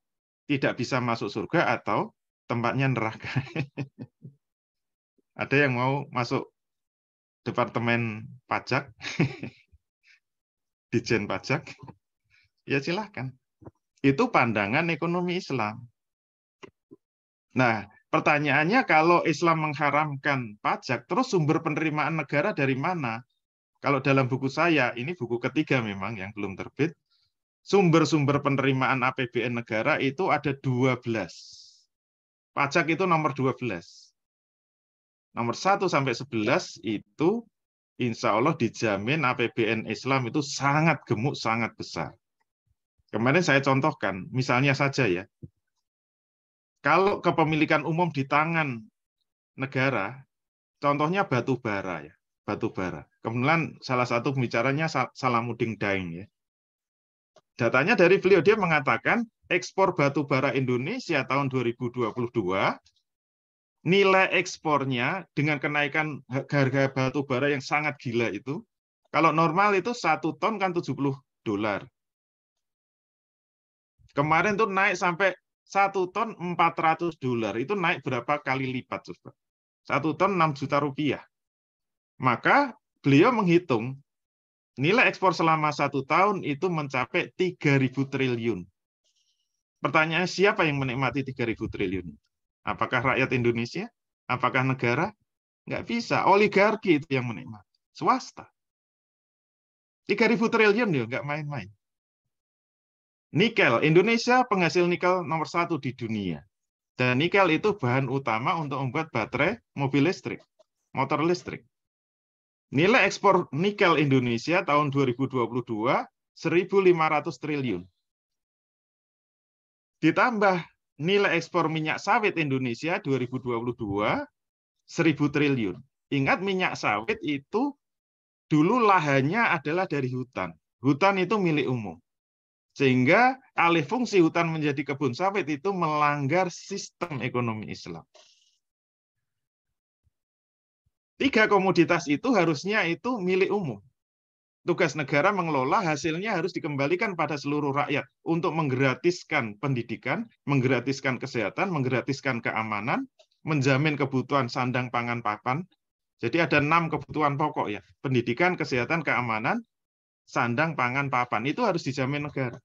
Tidak bisa masuk surga atau tempatnya neraka? Ada yang mau masuk departemen pajak? Dijen pajak? Ya silahkan. Itu pandangan ekonomi Islam. Nah, pertanyaannya kalau Islam mengharamkan pajak, terus sumber penerimaan negara dari mana? Kalau dalam buku saya, ini buku ketiga memang yang belum terbit, sumber-sumber penerimaan APBN negara itu ada 12. Pajak itu nomor 12. Nomor 1 sampai 11 itu insya Allah dijamin APBN Islam itu sangat gemuk, sangat besar. Kemarin saya contohkan, misalnya saja ya, kalau kepemilikan umum di tangan negara, contohnya batu bara ya, batu bara. Kemudian salah satu pembicaranya Salamuddin Daeng ya. Datanya dari beliau, dia mengatakan ekspor batu bara Indonesia tahun 2022, nilai ekspornya dengan kenaikan harga batu bara yang sangat gila itu, kalau normal itu 1 ton kan $70. Kemarin tuh naik sampai 1 ton $400. Itu naik berapa kali lipat, coba? 1 ton 6 juta rupiah. Maka beliau menghitung nilai ekspor selama 1 tahun itu mencapai 3.000 triliun. Pertanyaannya, siapa yang menikmati 3.000 triliun? Apakah rakyat Indonesia? Apakah negara? Nggak bisa. Oligarki itu yang menikmati. Swasta. 3.000 triliun ya, nggak main-main. Nikel. Indonesia penghasil nikel nomor 1 di dunia. Dan nikel itu bahan utama untuk membuat baterai mobil listrik, motor listrik. Nilai ekspor nikel Indonesia tahun 2022 1.500 triliun. Ditambah nilai ekspor minyak sawit Indonesia 2022 1.000 triliun. Ingat, minyak sawit itu dulu lahannya adalah dari hutan. Hutan itu milik umum. Sehingga alih fungsi hutan menjadi kebun sawit itu melanggar sistem ekonomi Islam. 3 komoditas itu harusnya itu milik umum. Tugas negara mengelola, hasilnya harus dikembalikan pada seluruh rakyat untuk menggratiskan pendidikan, menggratiskan kesehatan, menggratiskan keamanan, menjamin kebutuhan sandang, pangan, papan. Jadi ada 6 kebutuhan pokok ya, pendidikan, kesehatan, keamanan, sandang, pangan, papan. Itu harus dijamin negara.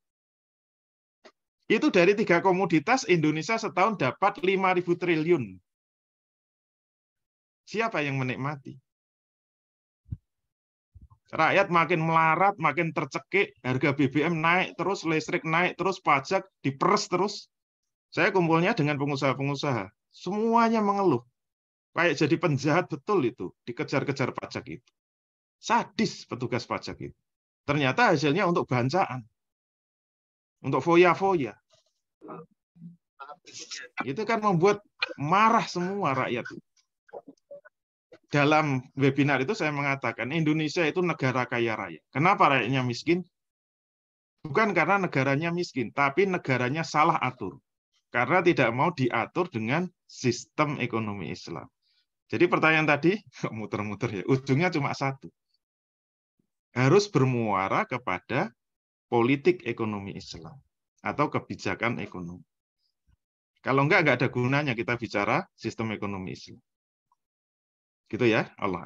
Itu dari 3 komoditas Indonesia setahun dapat 5.000 triliun. Siapa yang menikmati? Rakyat makin melarat, makin tercekik, harga BBM naik terus, listrik naik terus, pajak diperes terus. Saya kumpulnya dengan pengusaha-pengusaha, semuanya mengeluh. Kayak jadi penjahat betul itu, dikejar-kejar pajak itu. Sadis petugas pajak itu. Ternyata hasilnya untuk bancaan, untuk foya-foya. Itu kan membuat marah semua rakyat. Dalam webinar itu saya mengatakan Indonesia itu negara kaya raya. Kenapa rakyatnya miskin? Bukan karena negaranya miskin, tapi negaranya salah atur. Karena tidak mau diatur dengan sistem ekonomi Islam. Jadi pertanyaan tadi, muter-muter ya, ujungnya cuma satu. Harus bermuara kepada politik ekonomi Islam atau kebijakan ekonomi. Kalau enggak ada gunanya kita bicara sistem ekonomi Islam. Gitu ya, Allah.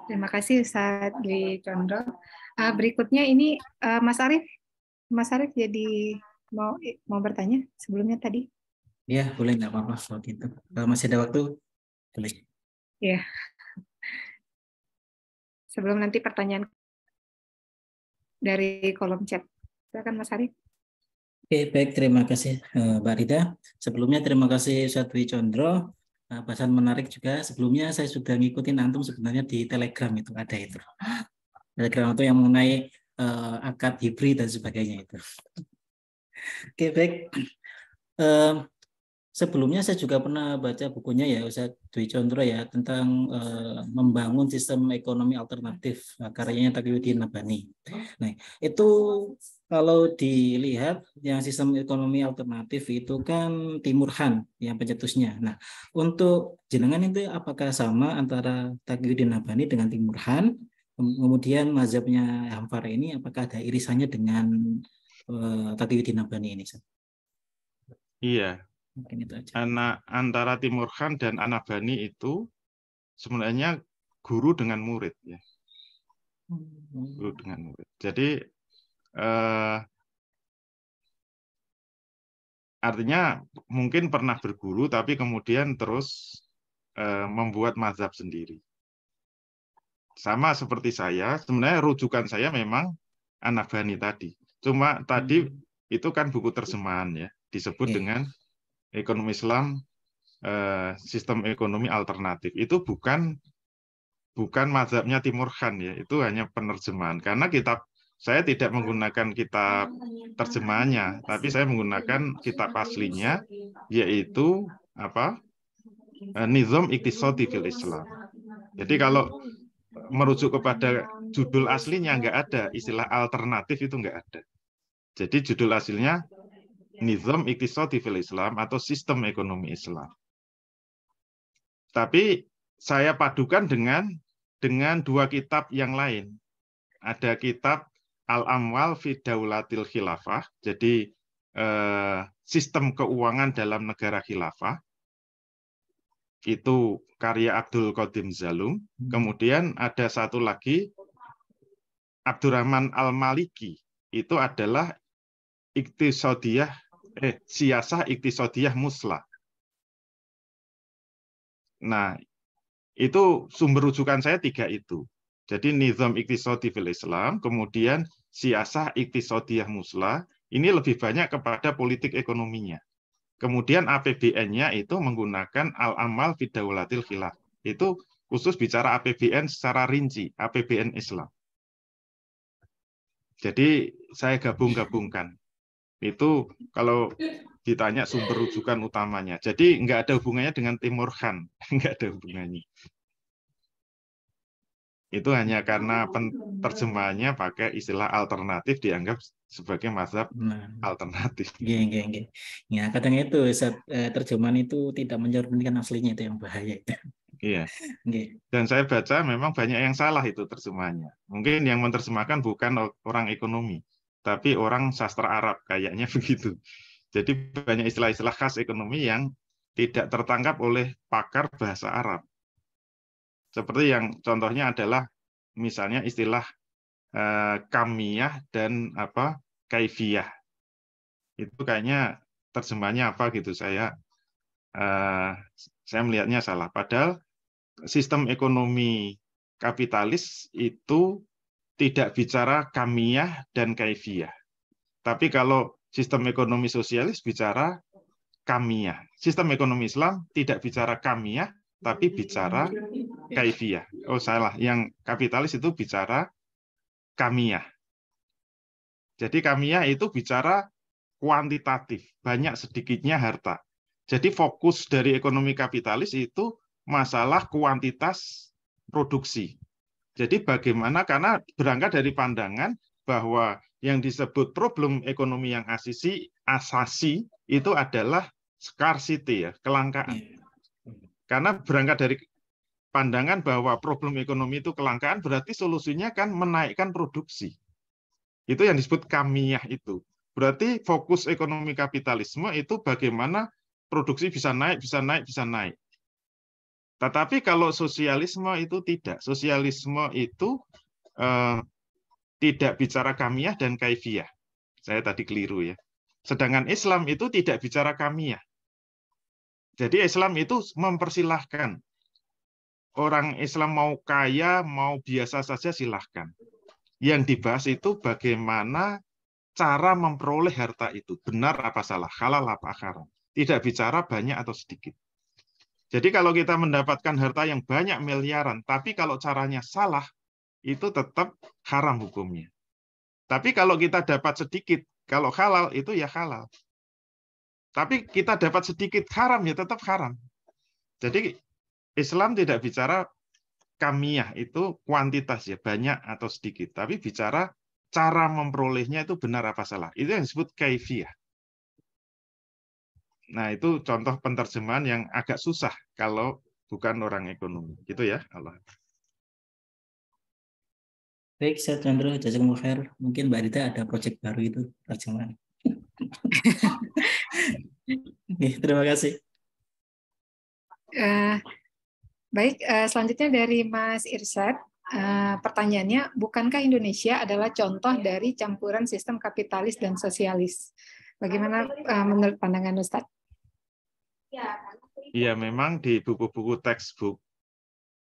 Terima kasih Ustadz Dwi Condro. Berikutnya ini Mas Arief. Mas Arief jadi mau bertanya sebelumnya tadi? Ya, boleh, nggak apa-apa kalau gitu. Kalau masih ada waktu, boleh. Ya. Sebelum nanti pertanyaan dari kolom chat. Silakan Mas Arief. Oke, baik. Terima kasih Mbak Rida. Sebelumnya terima kasih Ustadz Dwi Condro. Bahasan menarik juga. Sebelumnya saya sudah ngikutin antum sebenarnya di Telegram itu ada itu. Telegram itu yang mengenai akad hibrid dan sebagainya itu. Oke, baik. Sebelumnya saya juga pernah baca bukunya ya Ustadz Dwi Condro ya tentang membangun sistem ekonomi alternatif, karyanya Taqiyuddin Nabhani. Nah, itu kalau dilihat yang sistem ekonomi alternatif itu kan Timur Han yang pencetusnya. Nah, untuk jenengan itu apakah sama antara Taqiyuddin Nabhani dengan Timur Han? Kemudian mazhabnya Hamfara ini apakah ada irisannya dengan Taqiyuddin Nabhani ini? Iya. Mungkin itu aja. Antara Timur Han dan An-Nabhani itu sebenarnya guru dengan murid ya. Guru dengan murid. Jadi artinya mungkin pernah berguru tapi kemudian terus membuat mazhab sendiri. Sama seperti saya, sebenarnya rujukan saya memang An-Nabhani tadi. Cuma tadi itu kan buku terjemahan ya, disebut dengan Ekonomi Islam, Sistem Ekonomi Alternatif. Itu bukan mazhabnya Timur Han ya, itu hanya penerjemahan. Karena saya tidak menggunakan kitab terjemahannya, tapi saya menggunakan kitab aslinya, yaitu Nizam Iqtisadi fil Islam. Jadi kalau merujuk kepada judul aslinya nggak ada istilah alternatif, itu nggak ada. Jadi judul aslinya Nizam Iqtisadi fil Islam atau Sistem Ekonomi Islam. Tapi saya padukan dengan dua kitab yang lain. Ada kitab Al-Amwal fi Daulatil Khilafah, jadi sistem keuangan dalam negara khilafah. Itu karya Abdul Qadim Zalum. Kemudian ada satu lagi Abdurrahman Al-Maliki. Itu adalah Siyasah Iqtisadiyah Muslah. Nah, itu sumber rujukan saya tiga itu. Jadi Nizam Iqtisadi fil Islam, kemudian Siyasah Iqtisadiyah Muslah, ini lebih banyak kepada politik ekonominya. Kemudian APBN-nya itu menggunakan Al-Amal fi Daulatil Khilaf. Itu khusus bicara APBN secara rinci, APBN Islam. Jadi saya gabung-gabungkan. Itu kalau ditanya sumber rujukan utamanya. Jadi nggak ada hubungannya dengan Timur Han, nggak ada hubungannya. Itu hanya karena terjemahannya pakai istilah alternatif dianggap sebagai mazhab alternatif. Ya, kadang itu terjemahan itu tidak mencerminkan aslinya, itu yang bahaya itu. Iya. Dan saya baca memang banyak yang salah itu terjemahannya. Mungkin yang menerjemahkan bukan orang ekonomi, tapi orang sastra Arab, kayaknya begitu. Jadi banyak istilah-istilah khas ekonomi yang tidak tertangkap oleh pakar bahasa Arab. Seperti yang contohnya adalah misalnya istilah kamiyah dan kaifiyah. Itu kayaknya terjemahnya apa gitu, saya melihatnya salah. Padahal sistem ekonomi kapitalis itu tidak bicara kamiyah dan kaifiyah. Tapi kalau sistem ekonomi sosialis bicara kamiyah. Sistem ekonomi Islam tidak bicara kamiyah, tapi bicara kaifiyah. Oh, salah. Yang kapitalis itu bicara kamiyah. Jadi kamiyah itu bicara kuantitatif, banyak sedikitnya harta. Jadi fokus dari ekonomi kapitalis itu masalah kuantitas produksi. Jadi bagaimana, karena berangkat dari pandangan bahwa yang disebut problem ekonomi yang asasi itu adalah scarcity, ya, kelangkaan. Karena berangkat dari pandangan bahwa problem ekonomi itu kelangkaan, berarti solusinya kan menaikkan produksi. Itu yang disebut kamiyah itu. Berarti fokus ekonomi kapitalisme itu bagaimana produksi bisa naik, bisa naik, bisa naik. Tetapi kalau sosialisme itu tidak. Sosialisme itu tidak bicara kamiyah dan kaifiyah. Saya tadi keliru ya. Sedangkan Islam itu tidak bicara kamiyah. Jadi Islam itu mempersilahkan. Orang Islam mau kaya, mau biasa saja silahkan. Yang dibahas itu bagaimana cara memperoleh harta itu. Benar apa salah, halal apa haram. Tidak bicara banyak atau sedikit. Jadi kalau kita mendapatkan harta yang banyak miliaran, tapi kalau caranya salah, itu tetap haram hukumnya. Tapi kalau kita dapat sedikit, kalau halal itu ya halal. Tapi kita dapat sedikit haram ya tetap haram. Jadi Islam tidak bicara kamiyah itu kuantitas ya, banyak atau sedikit, tapi bicara cara memperolehnya itu benar apa salah. Itu yang disebut kaifiyah. Nah, itu contoh penerjemahan yang agak susah kalau bukan orang ekonomi. Gitu ya, Allah. Baik, Ustaz Chandra, jazakumullah khair. Mungkin Mbak Rita ada proyek baru itu terjemahan. Oke, terima kasih. Baik, selanjutnya dari Mas Irsyad. Pertanyaannya, bukankah Indonesia adalah contoh dari campuran sistem kapitalis dan sosialis? Bagaimana menurut pandangan Ustadz? Iya, memang di buku-buku textbook,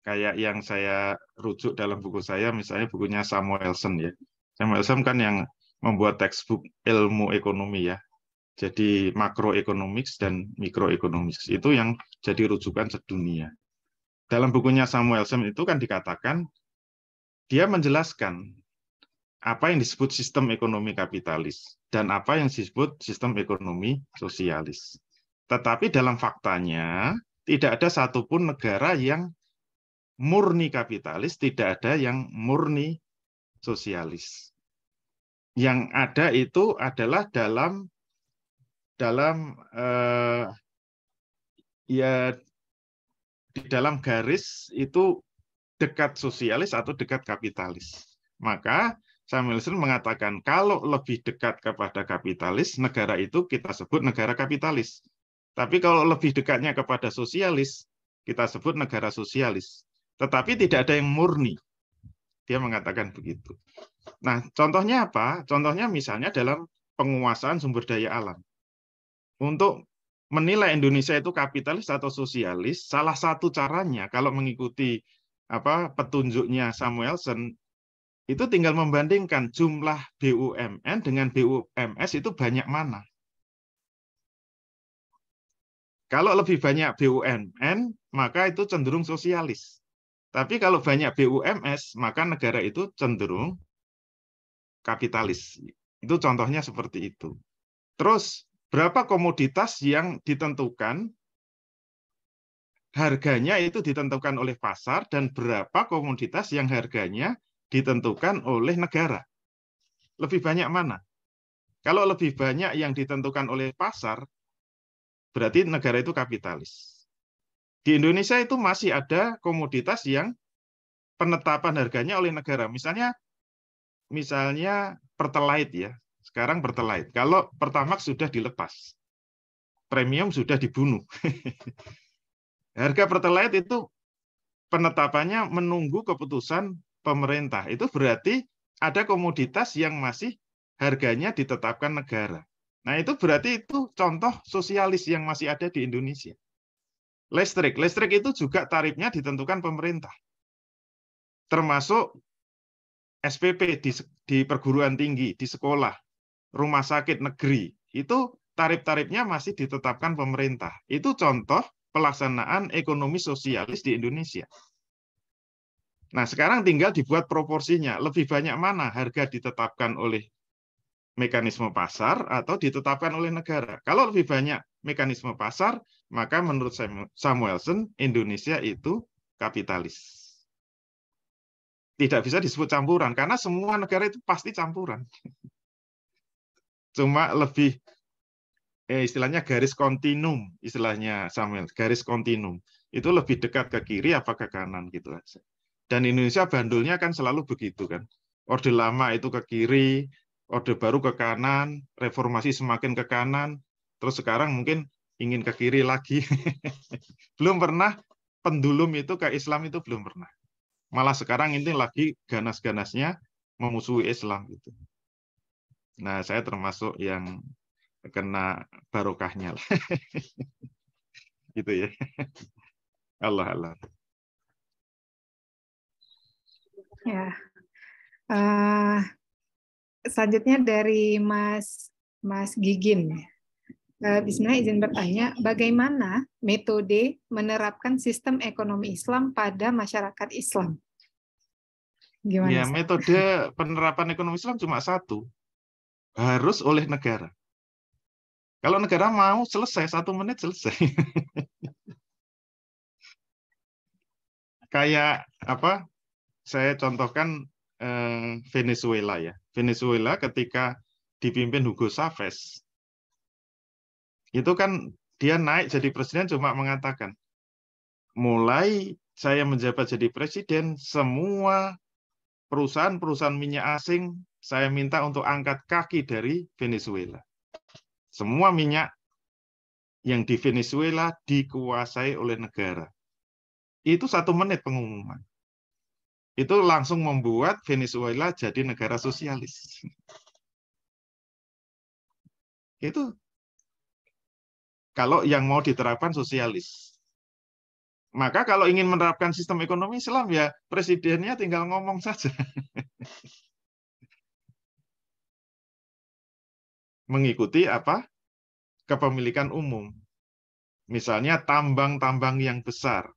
kayak yang saya rujuk dalam buku saya, misalnya bukunya Samuelson ya. Samuelson kan yang membuat textbook ilmu ekonomi ya. Jadi makroeconomics dan microeconomics itu yang jadi rujukan sedunia. Dalam bukunya Samuelson itu kan dikatakan dia menjelaskan apa yang disebut sistem ekonomi kapitalis dan apa yang disebut sistem ekonomi sosialis. Tetapi dalam faktanya tidak ada satupun negara yang murni kapitalis, tidak ada yang murni sosialis. Yang ada itu adalah dalam ya di dalam garis itu dekat sosialis atau dekat kapitalis. Maka Samuelson mengatakan kalau lebih dekat kepada kapitalis, negara itu kita sebut negara kapitalis. Tapi kalau lebih dekatnya kepada sosialis, kita sebut negara sosialis. Tetapi tidak ada yang murni. Dia mengatakan begitu. Nah, contohnya apa? Contohnya misalnya dalam penguasaan sumber daya alam. Untuk menilai Indonesia itu kapitalis atau sosialis, salah satu caranya kalau mengikuti petunjuknya Samuelson, itu tinggal membandingkan jumlah BUMN dengan BUMS itu banyak mana. Kalau lebih banyak BUMN, maka itu cenderung sosialis. Tapi kalau banyak BUMS, maka negara itu cenderung kapitalis. Itu contohnya seperti itu. Terus, berapa komoditas yang ditentukan, harganya itu ditentukan oleh pasar, dan berapa komoditas yang harganya ditentukan oleh negara. Lebih banyak mana? Kalau lebih banyak yang ditentukan oleh pasar, berarti negara itu kapitalis. Di Indonesia itu masih ada komoditas yang penetapan harganya oleh negara. Misalnya Pertalite ya. Sekarang Pertalite. Kalau Pertamax sudah dilepas, premium sudah dibunuh. Harga Pertalite itu penetapannya menunggu keputusan pemerintah. Itu berarti ada komoditas yang masih harganya ditetapkan negara. Nah, itu berarti itu contoh sosialis yang masih ada di Indonesia. Listrik itu juga tarifnya ditentukan pemerintah. Termasuk SPP di perguruan tinggi, di sekolah, rumah sakit negeri, itu tarif-tarifnya masih ditetapkan pemerintah. Itu contoh pelaksanaan ekonomi sosialis di Indonesia. Nah, sekarang tinggal dibuat proporsinya. Lebih banyak mana harga ditetapkan oleh mekanisme pasar atau ditetapkan oleh negara. Kalau lebih banyak mekanisme pasar, maka menurut Samuelson, Indonesia itu kapitalis. Tidak bisa disebut campuran, karena semua negara itu pasti campuran. Cuma lebih, istilahnya garis kontinum, istilahnya Samuel, garis kontinum. Itu lebih dekat ke kiri apa ke kanan gitu aja. Dan Indonesia bandulnya kan selalu begitu kan. Orde lama itu ke kiri, Orde baru ke kanan, reformasi semakin ke kanan, terus sekarang mungkin ingin ke kiri lagi. Belum pernah pendulum itu ke Islam itu belum pernah. Malah sekarang ini lagi ganas-ganasnya memusuhi Islam gitu. Nah, saya termasuk yang kena barokahnya lah. Gitu ya. Allah Allah. Ya. Selanjutnya dari Mas Gigin. Bismillah, izin bertanya, bagaimana metode menerapkan sistem ekonomi Islam pada masyarakat Islam? Gimana? Ya, metode penerapan ekonomi Islam cuma satu, harus oleh negara. Kalau negara mau selesai 1 menit selesai. Kayak apa? Saya contohkan Venezuela ya. Venezuela ketika dipimpin Hugo Chavez, itu kan dia naik jadi presiden cuma mengatakan, mulai saya menjabat jadi presiden, semua perusahaan-perusahaan minyak asing saya minta untuk angkat kaki dari Venezuela. Semua minyak yang di Venezuela dikuasai oleh negara. Itu 1 menit pengumuman. Itu langsung membuat Venezuela jadi negara sosialis. Itu kalau yang mau diterapkan sosialis. Maka kalau ingin menerapkan sistem ekonomi Islam, ya presidennya tinggal ngomong saja. Mengikuti apa? Kepemilikan umum. Misalnya tambang-tambang yang besar,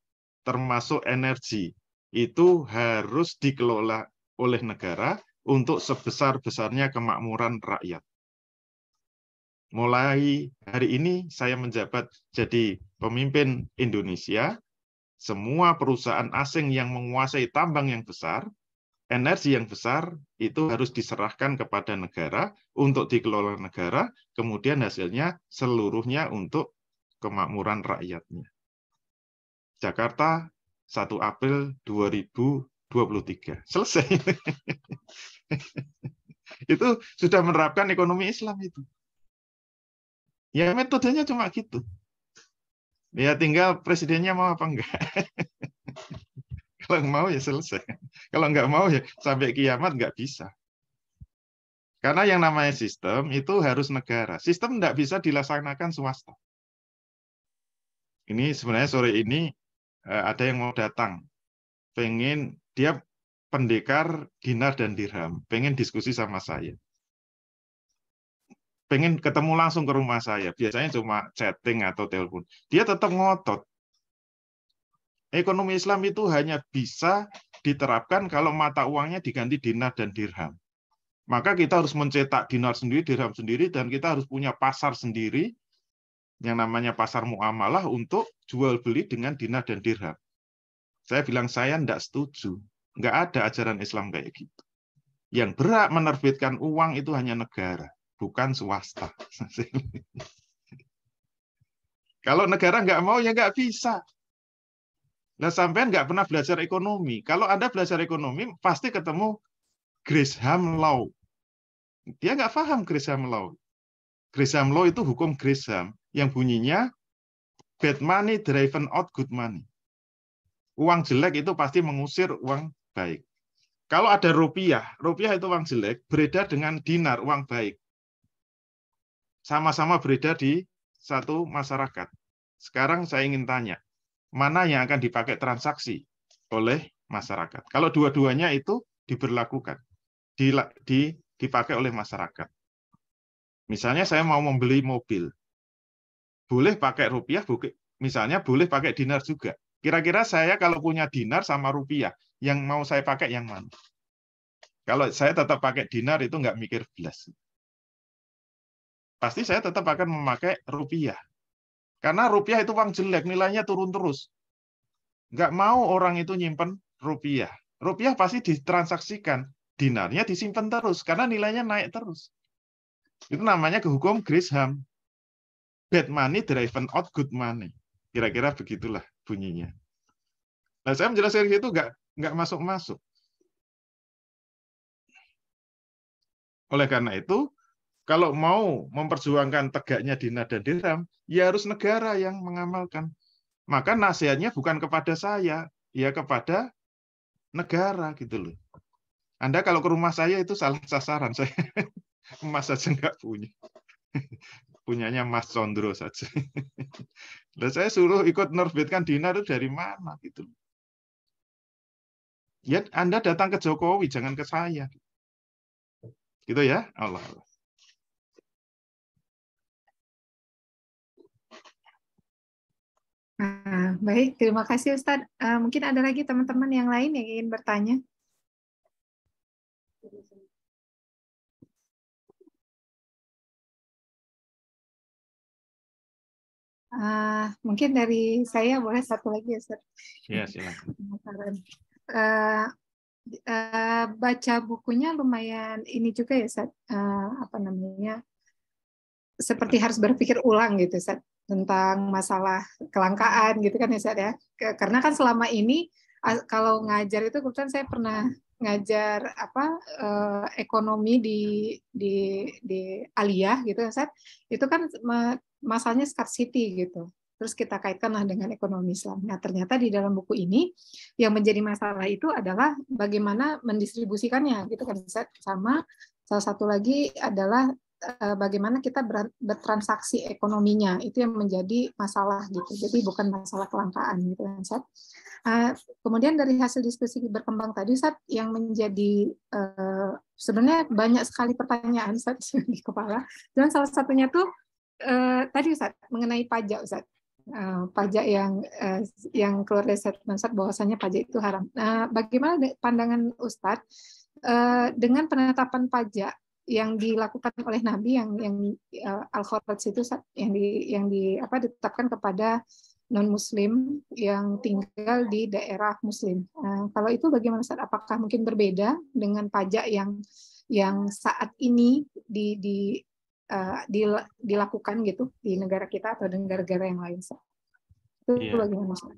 termasuk energi, itu harus dikelola oleh negara untuk sebesar-besarnya kemakmuran rakyat. Mulai hari ini saya menjabat jadi pemimpin Indonesia, semua perusahaan asing yang menguasai tambang yang besar, energi yang besar, itu harus diserahkan kepada negara untuk dikelola negara, kemudian hasilnya seluruhnya untuk kemakmuran rakyatnya. Jakarta, 1 April 2023. Selesai. Itu sudah menerapkan ekonomi Islam itu. Ya metodenya cuma gitu. Ya tinggal presidennya mau apa enggak. Kalau mau ya selesai. Kalau enggak mau ya sampai kiamat enggak bisa. Karena yang namanya sistem itu harus negara. Sistem enggak bisa dilaksanakan swasta. Ini sebenarnya sore ini ada yang mau datang. Pengen dia pendekar dinar dan dirham. Pengen diskusi sama saya. Pengen ketemu langsung ke rumah saya, biasanya cuma chatting atau telepon. Dia tetap ngotot. Ekonomi Islam itu hanya bisa diterapkan kalau mata uangnya diganti dinar dan dirham. Maka kita harus mencetak dinar sendiri, dirham sendiri, dan kita harus punya pasar sendiri, yang namanya pasar muamalah untuk jual beli dengan dinar dan dirham. Saya bilang, saya tidak setuju. Nggak ada ajaran Islam kayak gitu. Yang berhak menerbitkan uang itu hanya negara, bukan swasta. Kalau negara nggak mau, ya nggak bisa. Nah, sampean nggak pernah belajar ekonomi. Kalau Anda belajar ekonomi, pasti ketemu Gresham Law. Dia nggak paham Gresham Law. Gresham Law itu hukum Gresham yang bunyinya bad money driven out good money. Uang jelek itu pasti mengusir uang baik. Kalau ada rupiah, rupiah itu uang jelek, beredar dengan dinar, uang baik. Sama-sama beredar di satu masyarakat. Sekarang saya ingin tanya, mana yang akan dipakai transaksi oleh masyarakat? Kalau dua-duanya itu diberlakukan, dipakai oleh masyarakat. Misalnya saya mau membeli mobil, boleh pakai rupiah, misalnya boleh pakai dinar juga. Kira-kira saya kalau punya dinar sama rupiah, yang mau saya pakai yang mana? Kalau saya tetap pakai dinar itu nggak mikir belas. Pasti saya tetap akan memakai rupiah. Karena rupiah itu uang jelek, nilainya turun terus. Nggak mau orang itu nyimpen rupiah. Rupiah pasti ditransaksikan, dinarnya disimpan terus, karena nilainya naik terus. Itu namanya hukum Gresham. Bad money driven out good money. Kira-kira begitulah bunyinya. Nah, saya menjelaskan itu nggak masuk-masuk. Oleh karena itu, kalau mau memperjuangkan tegaknya dinar dan dirham, ya harus negara yang mengamalkan. Maka nasihatnya bukan kepada saya, ya kepada negara gitu loh. Anda kalau ke rumah saya itu salah sasaran, saya emas saja nggak punya. Punyanya Mas Condro saja. Dan saya suruh ikut nerbitkan dinar itu dari mana gitu. Ya Anda datang ke Jokowi, jangan ke saya. Gitu ya, Allah. Baik, terima kasih Ustadz. Mungkin ada lagi teman-teman yang lain yang ingin bertanya. Mungkin dari saya boleh satu lagi ya Ustadz. Ya, silakan. Baca bukunya lumayan ini juga ya Ustadz, apa namanya, seperti harus berpikir ulang gitu Ustadz, tentang masalah kelangkaan gitu kan ya Ustadz ya. Karena kan selama ini kalau ngajar itu kebetulan saya pernah ngajar ekonomi di Aliyah gitu Ustadz. Itu kan masalahnya scarcity gitu. Terus kita kaitkanlah dengan ekonomi Islam. Nah, ternyata di dalam buku ini yang menjadi masalah itu adalah bagaimana mendistribusikannya gitu kan Ustadz. Sama salah satu lagi adalah bagaimana kita bertransaksi ekonominya, itu yang menjadi masalah gitu. Jadi bukan masalah kelangkaan gitu kan Ustaz. Kemudian dari hasil diskusi berkembang tadi Ustaz, yang menjadi sebenarnya banyak sekali pertanyaan Ustaz di kepala. Dan salah satunya tuh tadi Ustaz mengenai pajak Ustaz. Pajak yang keluar dari statement Ustaz bahwasanya pajak itu haram. Bagaimana pandangan Ustaz dengan penetapan pajak yang dilakukan oleh Nabi yang Al-Kharaj itu yang ditetapkan kepada non-Muslim yang tinggal di daerah Muslim. Kalau itu bagaimana Ustaz? Apakah mungkin berbeda dengan pajak yang saat ini dilakukan gitu di negara kita atau di negara-negara yang lain? Itu bagaimana Ustaz?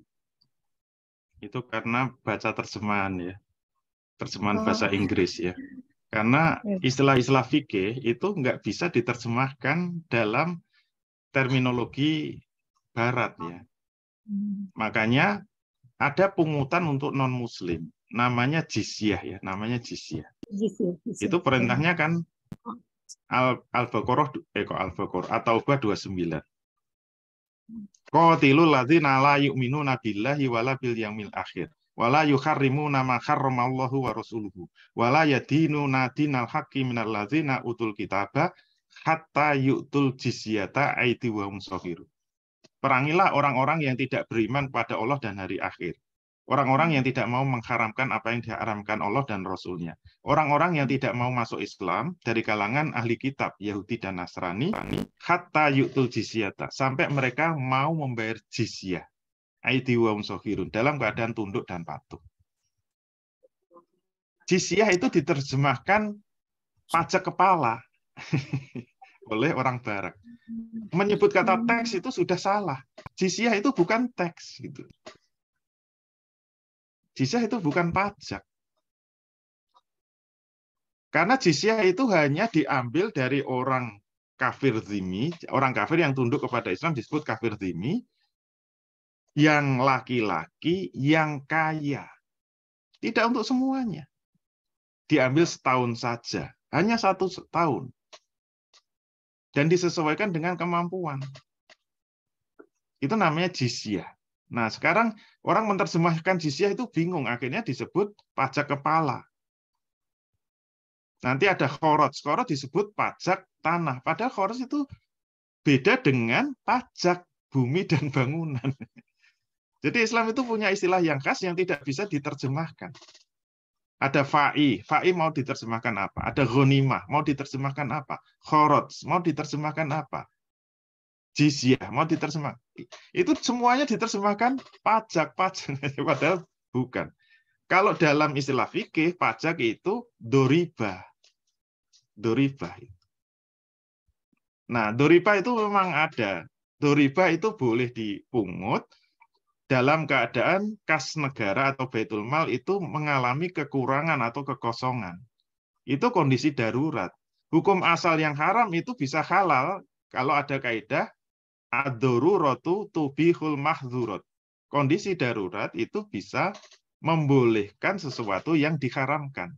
Itu karena baca terjemahan ya, terjemahan bahasa Inggris ya. Karena istilah-istilah fikih itu nggak bisa diterjemahkan dalam terminologi Barat ya. Makanya ada pungutan untuk non-Muslim, namanya jizyah ya, namanya jizyah. Itu perintahnya kan Al-Baqarah At-Taubah 29. Qatilul ladzina la yu'minuna billahi wala bil yaumil akhir. Wala yuharrimuna ma harramallahu wa rasuluhu wala yadinuna dinal haqqi minal ladzina utul kitaba hatta yu'tul jizyata aidi wa hum saghirun. Perangilah orang-orang yang tidak beriman pada Allah dan hari akhir. Orang-orang yang tidak mau mengharamkan apa yang diharamkan Allah dan Rasulnya. Orang-orang yang tidak mau masuk Islam dari kalangan ahli kitab Yahudi dan Nasrani hatta yu'tul jizyata, sampai mereka mau membayar jizyah. Aidi wa hum saghirun, dalam keadaan tunduk dan patuh. Jizyah itu diterjemahkan pajak kepala oleh orang Barat. Menyebut kata teks itu sudah salah. Jizyah itu bukan teks gitu. Jizyah itu bukan pajak. Karena jizyah itu hanya diambil dari orang kafir dzimmi, orang kafir yang tunduk kepada Islam disebut kafir dzimmi, yang laki-laki, yang kaya. Tidak untuk semuanya. Diambil setahun saja. Hanya 1 tahun. Dan disesuaikan dengan kemampuan. Itu namanya jizyah. Nah, sekarang orang menerjemahkan jizyah itu bingung. Akhirnya disebut pajak kepala. Nanti ada kharaj. Kharaj disebut pajak tanah. Padahal kharaj itu beda dengan pajak bumi dan bangunan. Jadi Islam itu punya istilah yang khas yang tidak bisa diterjemahkan. Ada fa'i. Fa'i mau diterjemahkan apa? Ada ghanimah. Mau diterjemahkan apa? Kharaj. Mau diterjemahkan apa? Jizyah. Mau diterjemahkan. Itu semuanya diterjemahkan pajak. Padahal bukan. Kalau dalam istilah fikih, pajak itu doriba. Doriba. Nah, doriba itu memang ada. Doriba itu boleh dipungut dalam keadaan kas negara atau baitul mal itu mengalami kekurangan atau kekosongan. Itu kondisi darurat. Hukum asal yang haram itu bisa halal kalau ada kaidah ad-daruratu tubihul mahdzurat. kondisi darurat itu bisa membolehkan sesuatu yang diharamkan.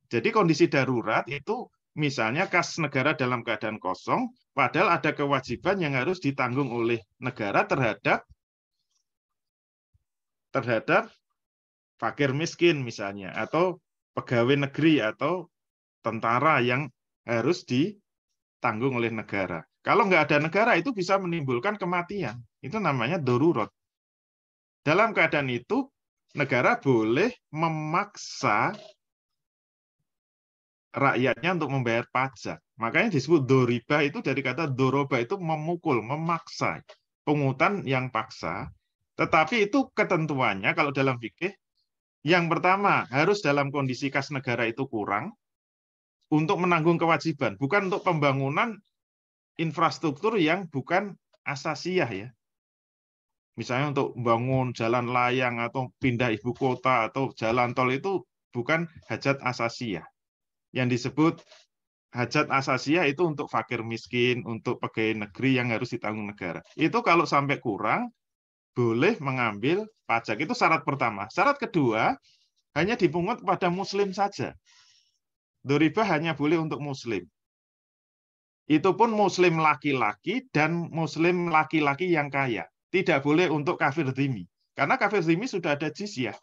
Jadi kondisi darurat itu misalnya kas negara dalam keadaan kosong, padahal ada kewajiban yang harus ditanggung oleh negara terhadap fakir miskin misalnya, atau pegawai negeri atau tentara yang harus ditanggung oleh negara. Kalau nggak ada negara itu bisa menimbulkan kematian. Itu namanya darurat. Dalam keadaan itu, negara boleh memaksa rakyatnya untuk membayar pajak. Makanya disebut doriba itu dari kata doroba itu memukul, memaksa. Pungutan yang paksa. Tetapi itu ketentuannya kalau dalam fikih, yang pertama harus dalam kondisi kas negara itu kurang untuk menanggung kewajiban. Bukan untuk pembangunan infrastruktur yang bukan asasiyah ya. Misalnya untuk bangun jalan layang atau pindah ibu kota atau jalan tol itu bukan hajat asasiyah. Yang disebut hajat asasiyah itu untuk fakir miskin, untuk pegawai negeri yang harus ditanggung negara. Itu kalau sampai kurang, boleh mengambil pajak. Itu syarat pertama. Syarat kedua, hanya dipungut pada muslim saja. Doriba hanya boleh untuk muslim. Itu pun muslim laki-laki dan muslim laki-laki yang kaya. Tidak boleh untuk kafir dhimmi. Karena kafir dhimmi sudah ada jizyah.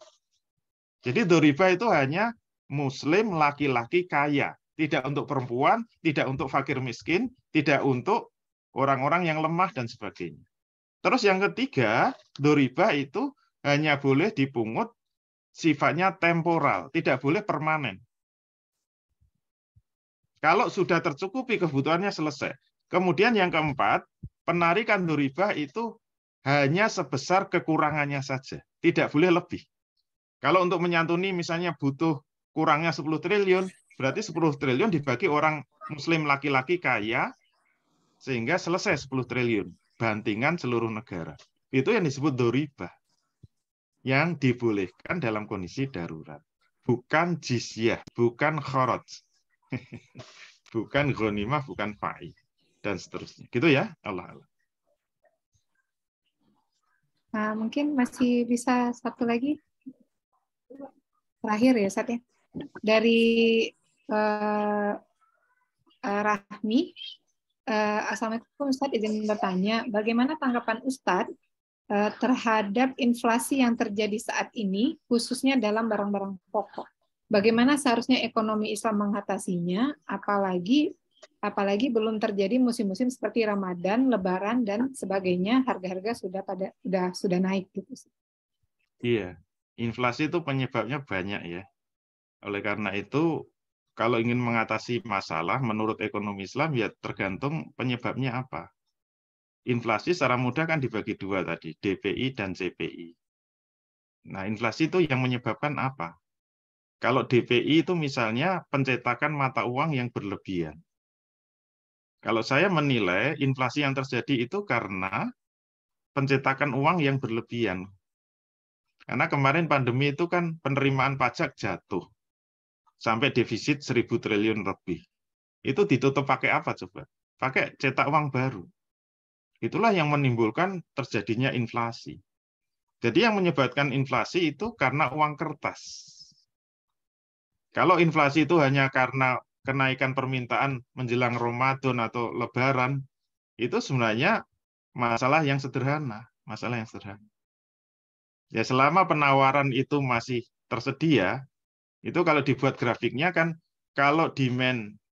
Jadi doriba itu hanya muslim laki-laki kaya. Tidak untuk perempuan, tidak untuk fakir miskin, tidak untuk orang-orang yang lemah dan sebagainya. Terus yang ketiga, doriba itu hanya boleh dipungut sifatnya temporal, tidak boleh permanen. Kalau sudah tercukupi kebutuhannya selesai. Kemudian yang keempat, penarikan doriba itu hanya sebesar kekurangannya saja. Tidak boleh lebih. Kalau untuk menyantuni misalnya butuh kurangnya 10 triliun, berarti 10 triliun dibagi orang muslim laki-laki kaya, sehingga selesai 10 triliun. Bantingan seluruh negara. Itu yang disebut doriba. Yang dibolehkan dalam kondisi darurat. Bukan jizyah, bukan kharaj. Bukan ghanimah, bukan fa'i, dan seterusnya. Gitu ya, Allah. Nah, mungkin masih bisa satu lagi. Terakhir ya, Ustaz ya. Dari Rahmi, Assalamualaikum Ustaz, izin bertanya, bagaimana tanggapan Ustaz terhadap inflasi yang terjadi saat ini, khususnya dalam barang-barang pokok? Bagaimana seharusnya ekonomi Islam mengatasinya, apalagi belum terjadi musim-musim seperti Ramadan, Lebaran dan sebagainya, harga-harga sudah naik gitu. Iya, inflasi itu penyebabnya banyak ya. Oleh karena itu, kalau ingin mengatasi masalah menurut ekonomi Islam ya tergantung penyebabnya apa. Inflasi secara mudah kan dibagi dua tadi, DPI dan CPI. Nah, inflasi itu yang menyebabkan apa? Kalau DPI itu misalnya pencetakan mata uang yang berlebihan. Kalau saya menilai inflasi yang terjadi itu karena pencetakan uang yang berlebihan. Karena kemarin pandemi itu kan penerimaan pajak jatuh. Sampai defisit 1.000 triliun lebih. Itu ditutup pakai apa coba? Pakai cetak uang baru. Itulah yang menimbulkan terjadinya inflasi. Jadi yang menyebabkan inflasi itu karena uang kertas. Kalau inflasi itu hanya karena kenaikan permintaan menjelang Ramadan atau Lebaran, itu sebenarnya masalah yang sederhana. Ya selama penawaran itu masih tersedia, itu kalau dibuat grafiknya kan, kalau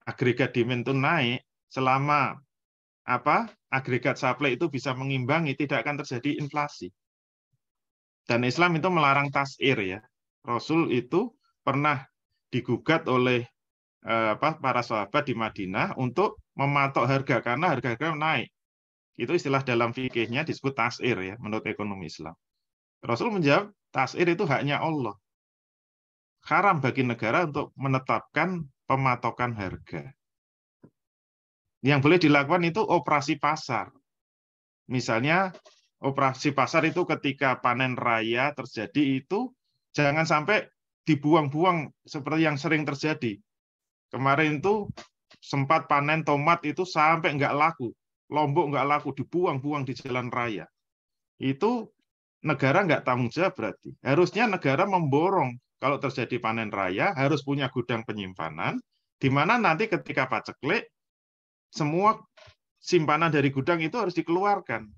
agregat demand itu naik, selama agregat supply itu bisa mengimbangi, tidak akan terjadi inflasi. Dan Islam itu melarang tas'ir ya. Rasul itu pernah digugat oleh para sahabat di Madinah untuk mematok harga karena harga-harga naik. Itu istilah dalam fikihnya disebut tas'ir ya menurut ekonomi Islam. Rasul menjawab, tas'ir itu haknya Allah. Haram bagi negara untuk menetapkan pematokan harga. Yang boleh dilakukan itu operasi pasar. Misalnya operasi pasar itu ketika panen raya terjadi itu jangan sampai dibuang-buang seperti yang sering terjadi. Kemarin itu sempat panen tomat itu sampai nggak laku, Lombok nggak laku, dibuang-buang di jalan raya. Itu negara nggak tanggung jawab berarti. Harusnya negara memborong. Kalau terjadi panen raya, harus punya gudang penyimpanan, di mana nanti ketika paceklik, semua simpanan dari gudang itu harus dikeluarkan.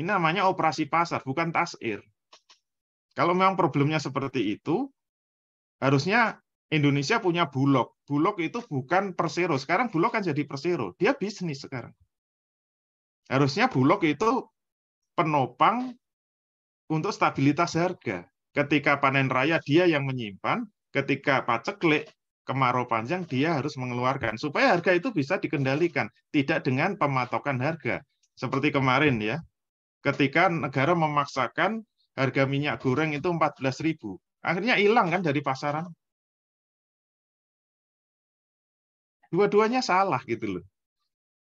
Ini namanya operasi pasar, bukan tasir. Kalau memang problemnya seperti itu, harusnya Indonesia punya Bulog. Bulog itu bukan Persero. Sekarang Bulog kan jadi Persero. Dia bisnis sekarang. Harusnya Bulog itu penopang untuk stabilitas harga. Ketika panen raya dia yang menyimpan, ketika paceklik, kemarau panjang dia harus mengeluarkan supaya harga itu bisa dikendalikan, tidak dengan pematokan harga. Seperti kemarin ya, ketika negara memaksakan harga minyak goreng itu 14.000, akhirnya hilang kan dari pasaran. Dua-duanya salah gitu loh.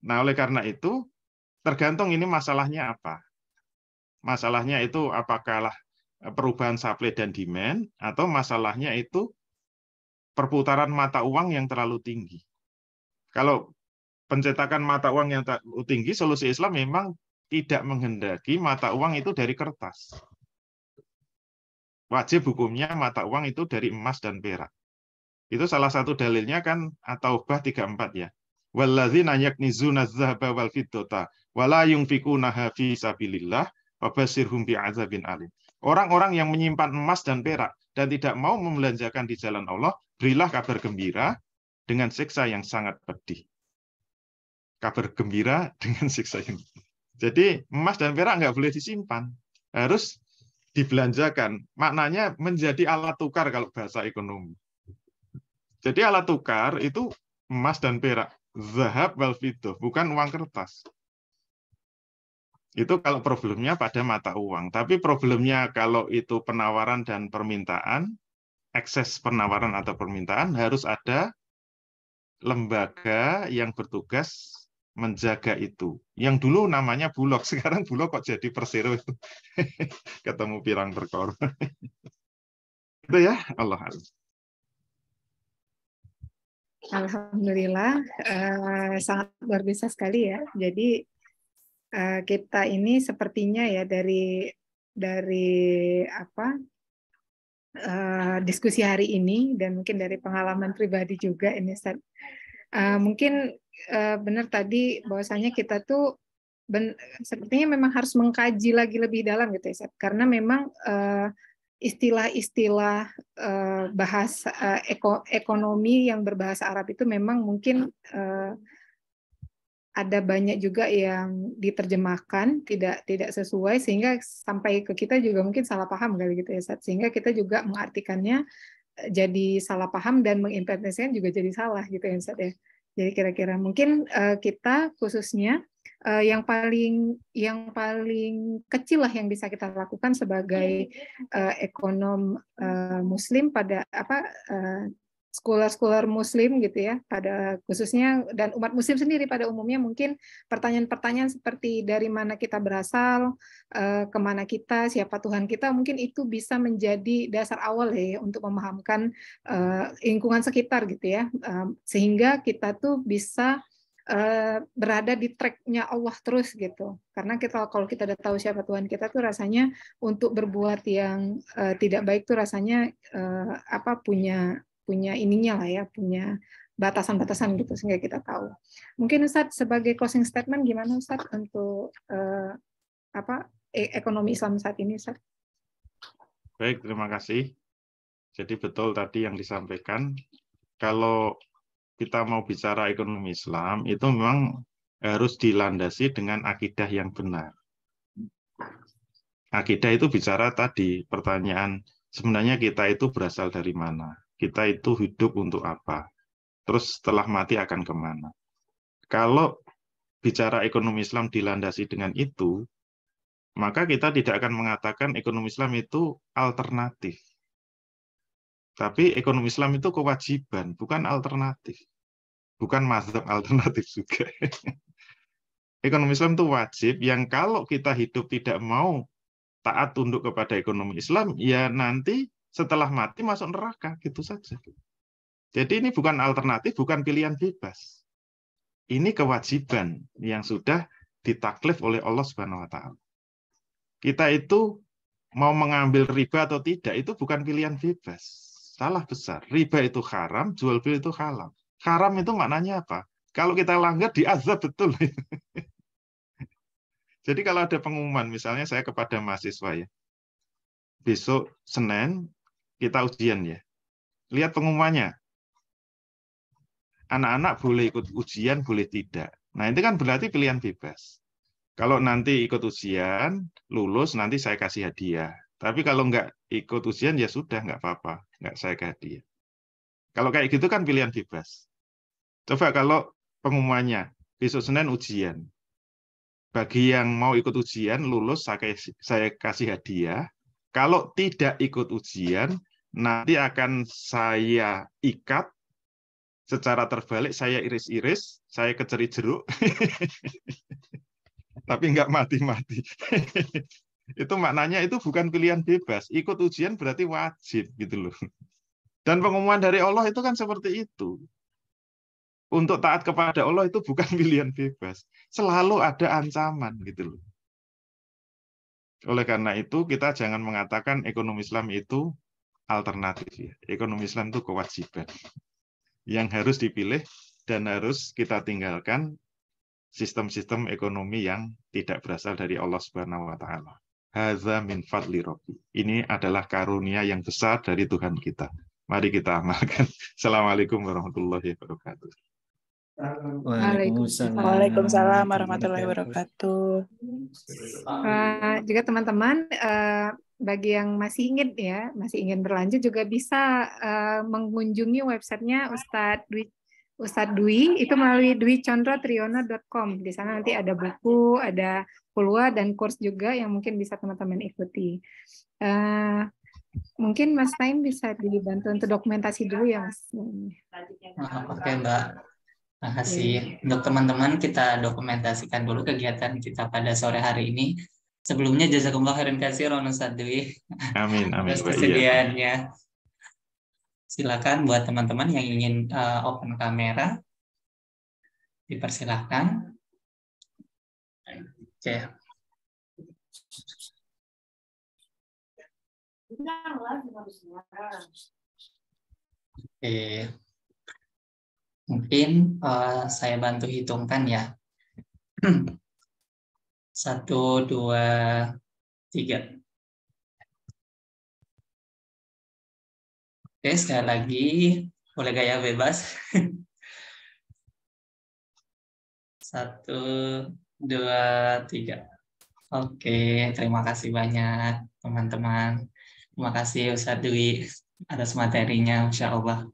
Nah, oleh karena itu tergantung ini masalahnya apa. Masalahnya itu apakah perubahan supply dan demand, atau masalahnya itu perputaran mata uang yang terlalu tinggi. Kalau pencetakan mata uang yang terlalu tinggi, solusi Islam memang tidak menghendaki mata uang itu dari kertas. Wajib hukumnya mata uang itu dari emas dan perak. Itu salah satu dalilnya kan At-Taubah 34 ya. Walladzina yaknizuna adz-dzahaba wal fiddata wala yunfikunaha fi sabilillah fabashshirhum bi'adzabin alim. Orang-orang yang menyimpan emas dan perak dan tidak mau membelanjakan di jalan Allah, berilah kabar gembira dengan siksa yang sangat pedih. Kabar gembira dengan siksa yang pedih. Jadi emas dan perak nggak boleh disimpan, harus dibelanjakan. Maknanya menjadi alat tukar kalau bahasa ekonomi. Jadi alat tukar itu emas dan perak, zahab wal fiddah, bukan uang kertas. Itu kalau problemnya pada mata uang. Tapi problemnya kalau itu penawaran dan permintaan, ekses penawaran atau permintaan, harus ada lembaga yang bertugas menjaga itu. Yang dulu namanya Bulog, sekarang Bulog kok jadi Persero itu. Ketemu pirang perkor. Itu ya, Allah. Alhamdulillah, sangat luar biasa sekali ya. Jadi kita ini sepertinya ya dari apa diskusi hari ini dan mungkin dari pengalaman pribadi juga ini, Ustaz. Mungkin benar tadi bahwasanya kita tuh sepertinya memang harus mengkaji lagi lebih dalam gitu ya, Ustaz. Karena memang istilah-istilah bahasa ekonomi yang berbahasa Arab itu memang mungkin ada banyak juga yang diterjemahkan tidak sesuai sehingga sampai ke kita juga mungkin salah paham kali gitu ya, Ustaz. Sehingga kita juga mengartikannya jadi salah paham dan mengimplementasikan juga jadi salah gitu ya, Ustaz ya. Jadi kira-kira mungkin kita khususnya yang paling kecil lah yang bisa kita lakukan sebagai ekonom Muslim pada scholar Muslim gitu ya, pada khususnya dan umat Muslim sendiri pada umumnya mungkin pertanyaan-pertanyaan seperti dari mana kita berasal, kemana kita, siapa Tuhan kita, mungkin itu bisa menjadi dasar awal ya untuk memahamkan lingkungan sekitar gitu ya, sehingga kita tuh bisa berada di track-nya Allah terus gitu. Karena kalau kita udah tahu siapa Tuhan kita tuh rasanya untuk berbuat yang tidak baik tuh rasanya punya ininya lah ya, punya batasan-batasan gitu sehingga kita tahu. Mungkin Ustadz sebagai closing statement gimana Ustadz untuk ekonomi Islam saat ini, Ustadz? Baik, terima kasih. Jadi betul tadi yang disampaikan, kalau kita mau bicara ekonomi Islam, itu memang harus dilandasi dengan akidah yang benar. Akidah itu bicara tadi, pertanyaan, sebenarnya kita itu berasal dari mana? Kita itu hidup untuk apa? Terus setelah mati akan kemana? Kalau bicara ekonomi Islam dilandasi dengan itu, maka kita tidak akan mengatakan ekonomi Islam itu alternatif. Tapi ekonomi Islam itu kewajiban, bukan alternatif. Bukan mazhab alternatif juga. Ekonomi Islam itu wajib, yang kalau kita hidup tidak mau taat tunduk kepada ekonomi Islam, ya nanti setelah mati masuk neraka, gitu saja. Jadi ini bukan alternatif, bukan pilihan bebas. Ini kewajiban yang sudah ditaklif oleh Allah Subhanahu wa Ta'ala. Kita itu mau mengambil riba atau tidak itu bukan pilihan bebas. Salah besar. Riba itu haram, jual beli itu halal. Haram itu maknanya apa? Kalau kita langgar diazab betul. Jadi kalau ada pengumuman, misalnya saya kepada mahasiswa ya, besok Senin kita ujian ya. Lihat pengumumannya. Anak-anak boleh ikut ujian, boleh tidak. Nah, itu kan berarti pilihan bebas. Kalau nanti ikut ujian, lulus, nanti saya kasih hadiah. Tapi kalau nggak ikut ujian, ya sudah, nggak apa-apa. Nggak saya kasih hadiah. Kalau kayak gitu kan pilihan bebas. Coba kalau pengumumannya, besok Senin ujian. Bagi yang mau ikut ujian, lulus, saya kasih hadiah. Kalau tidak ikut ujian, nanti akan saya ikat, secara terbalik saya iris-iris, saya keceri jeruk, tapi nggak mati-mati. Itu maknanya itu bukan pilihan bebas. Ikut ujian berarti wajib gitu loh. Dan pengumuman dari Allah itu kan seperti itu. Untuk taat kepada Allah itu bukan pilihan bebas. Selalu ada ancaman gitu loh. Oleh karena itu kita jangan mengatakan ekonomi Islam itu alternatif ya. Ekonomi Islam itu kewajiban yang harus dipilih dan harus kita tinggalkan sistem-sistem ekonomi yang tidak berasal dari Allah Subhanahu wa taala. Hadza min fadli Rabbi. Ini adalah karunia yang besar dari Tuhan kita. Mari kita amalkan. Assalamualaikum warahmatullahi wabarakatuh. Waalaikumsalam warahmatullahi wabarakatuh. Juga teman-teman, bagi yang masih ingin berlanjut juga bisa mengunjungi websitenya Ustadz Dwi itu melalui dwicondrotriono.com. Di sana nanti ada buku, ada pulwa dan course juga yang mungkin bisa teman-teman ikuti. Mungkin Mas Naim bisa dibantu untuk dokumentasi dulu ya Mas. Oke Mbak, makasih. Untuk teman-teman kita dokumentasikan dulu kegiatan kita pada sore hari ini. Sebelumnya jazakumullah khairan katsiran Ustadz Dwi. Amin, amin. Atas kesediaannya. Silakan buat teman-teman yang ingin open kamera, dipersilakan. Oke. Oke. Mungkin saya bantu hitungkan ya. 1, 2, 3. Oke, sekali lagi boleh gaya bebas. 1, 2, 3. Oke, terima kasih banyak teman-teman. Terima kasih Ustadz Dwi atas materinya, Masya Allah.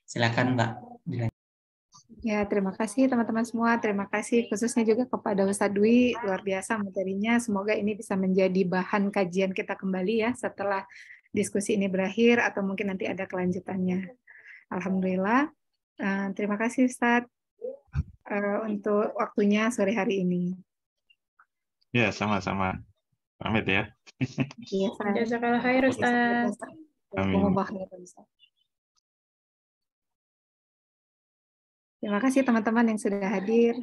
Silakan Mbak. Ya, terima kasih teman-teman semua. Terima kasih khususnya juga kepada Ustadz Dwi, luar biasa materinya. Semoga ini bisa menjadi bahan kajian kita kembali ya setelah diskusi ini berakhir atau mungkin nanti ada kelanjutannya. Alhamdulillah. Terima kasih Ustadz untuk waktunya sore hari ini. Ya, sama-sama. Pamit ya. Jazakallah khair Ustaz. Amin. Terima kasih teman-teman yang sudah hadir.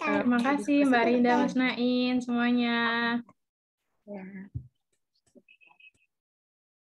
Terima kasih Mbak Rinda, Mas Nain, semuanya. Ya.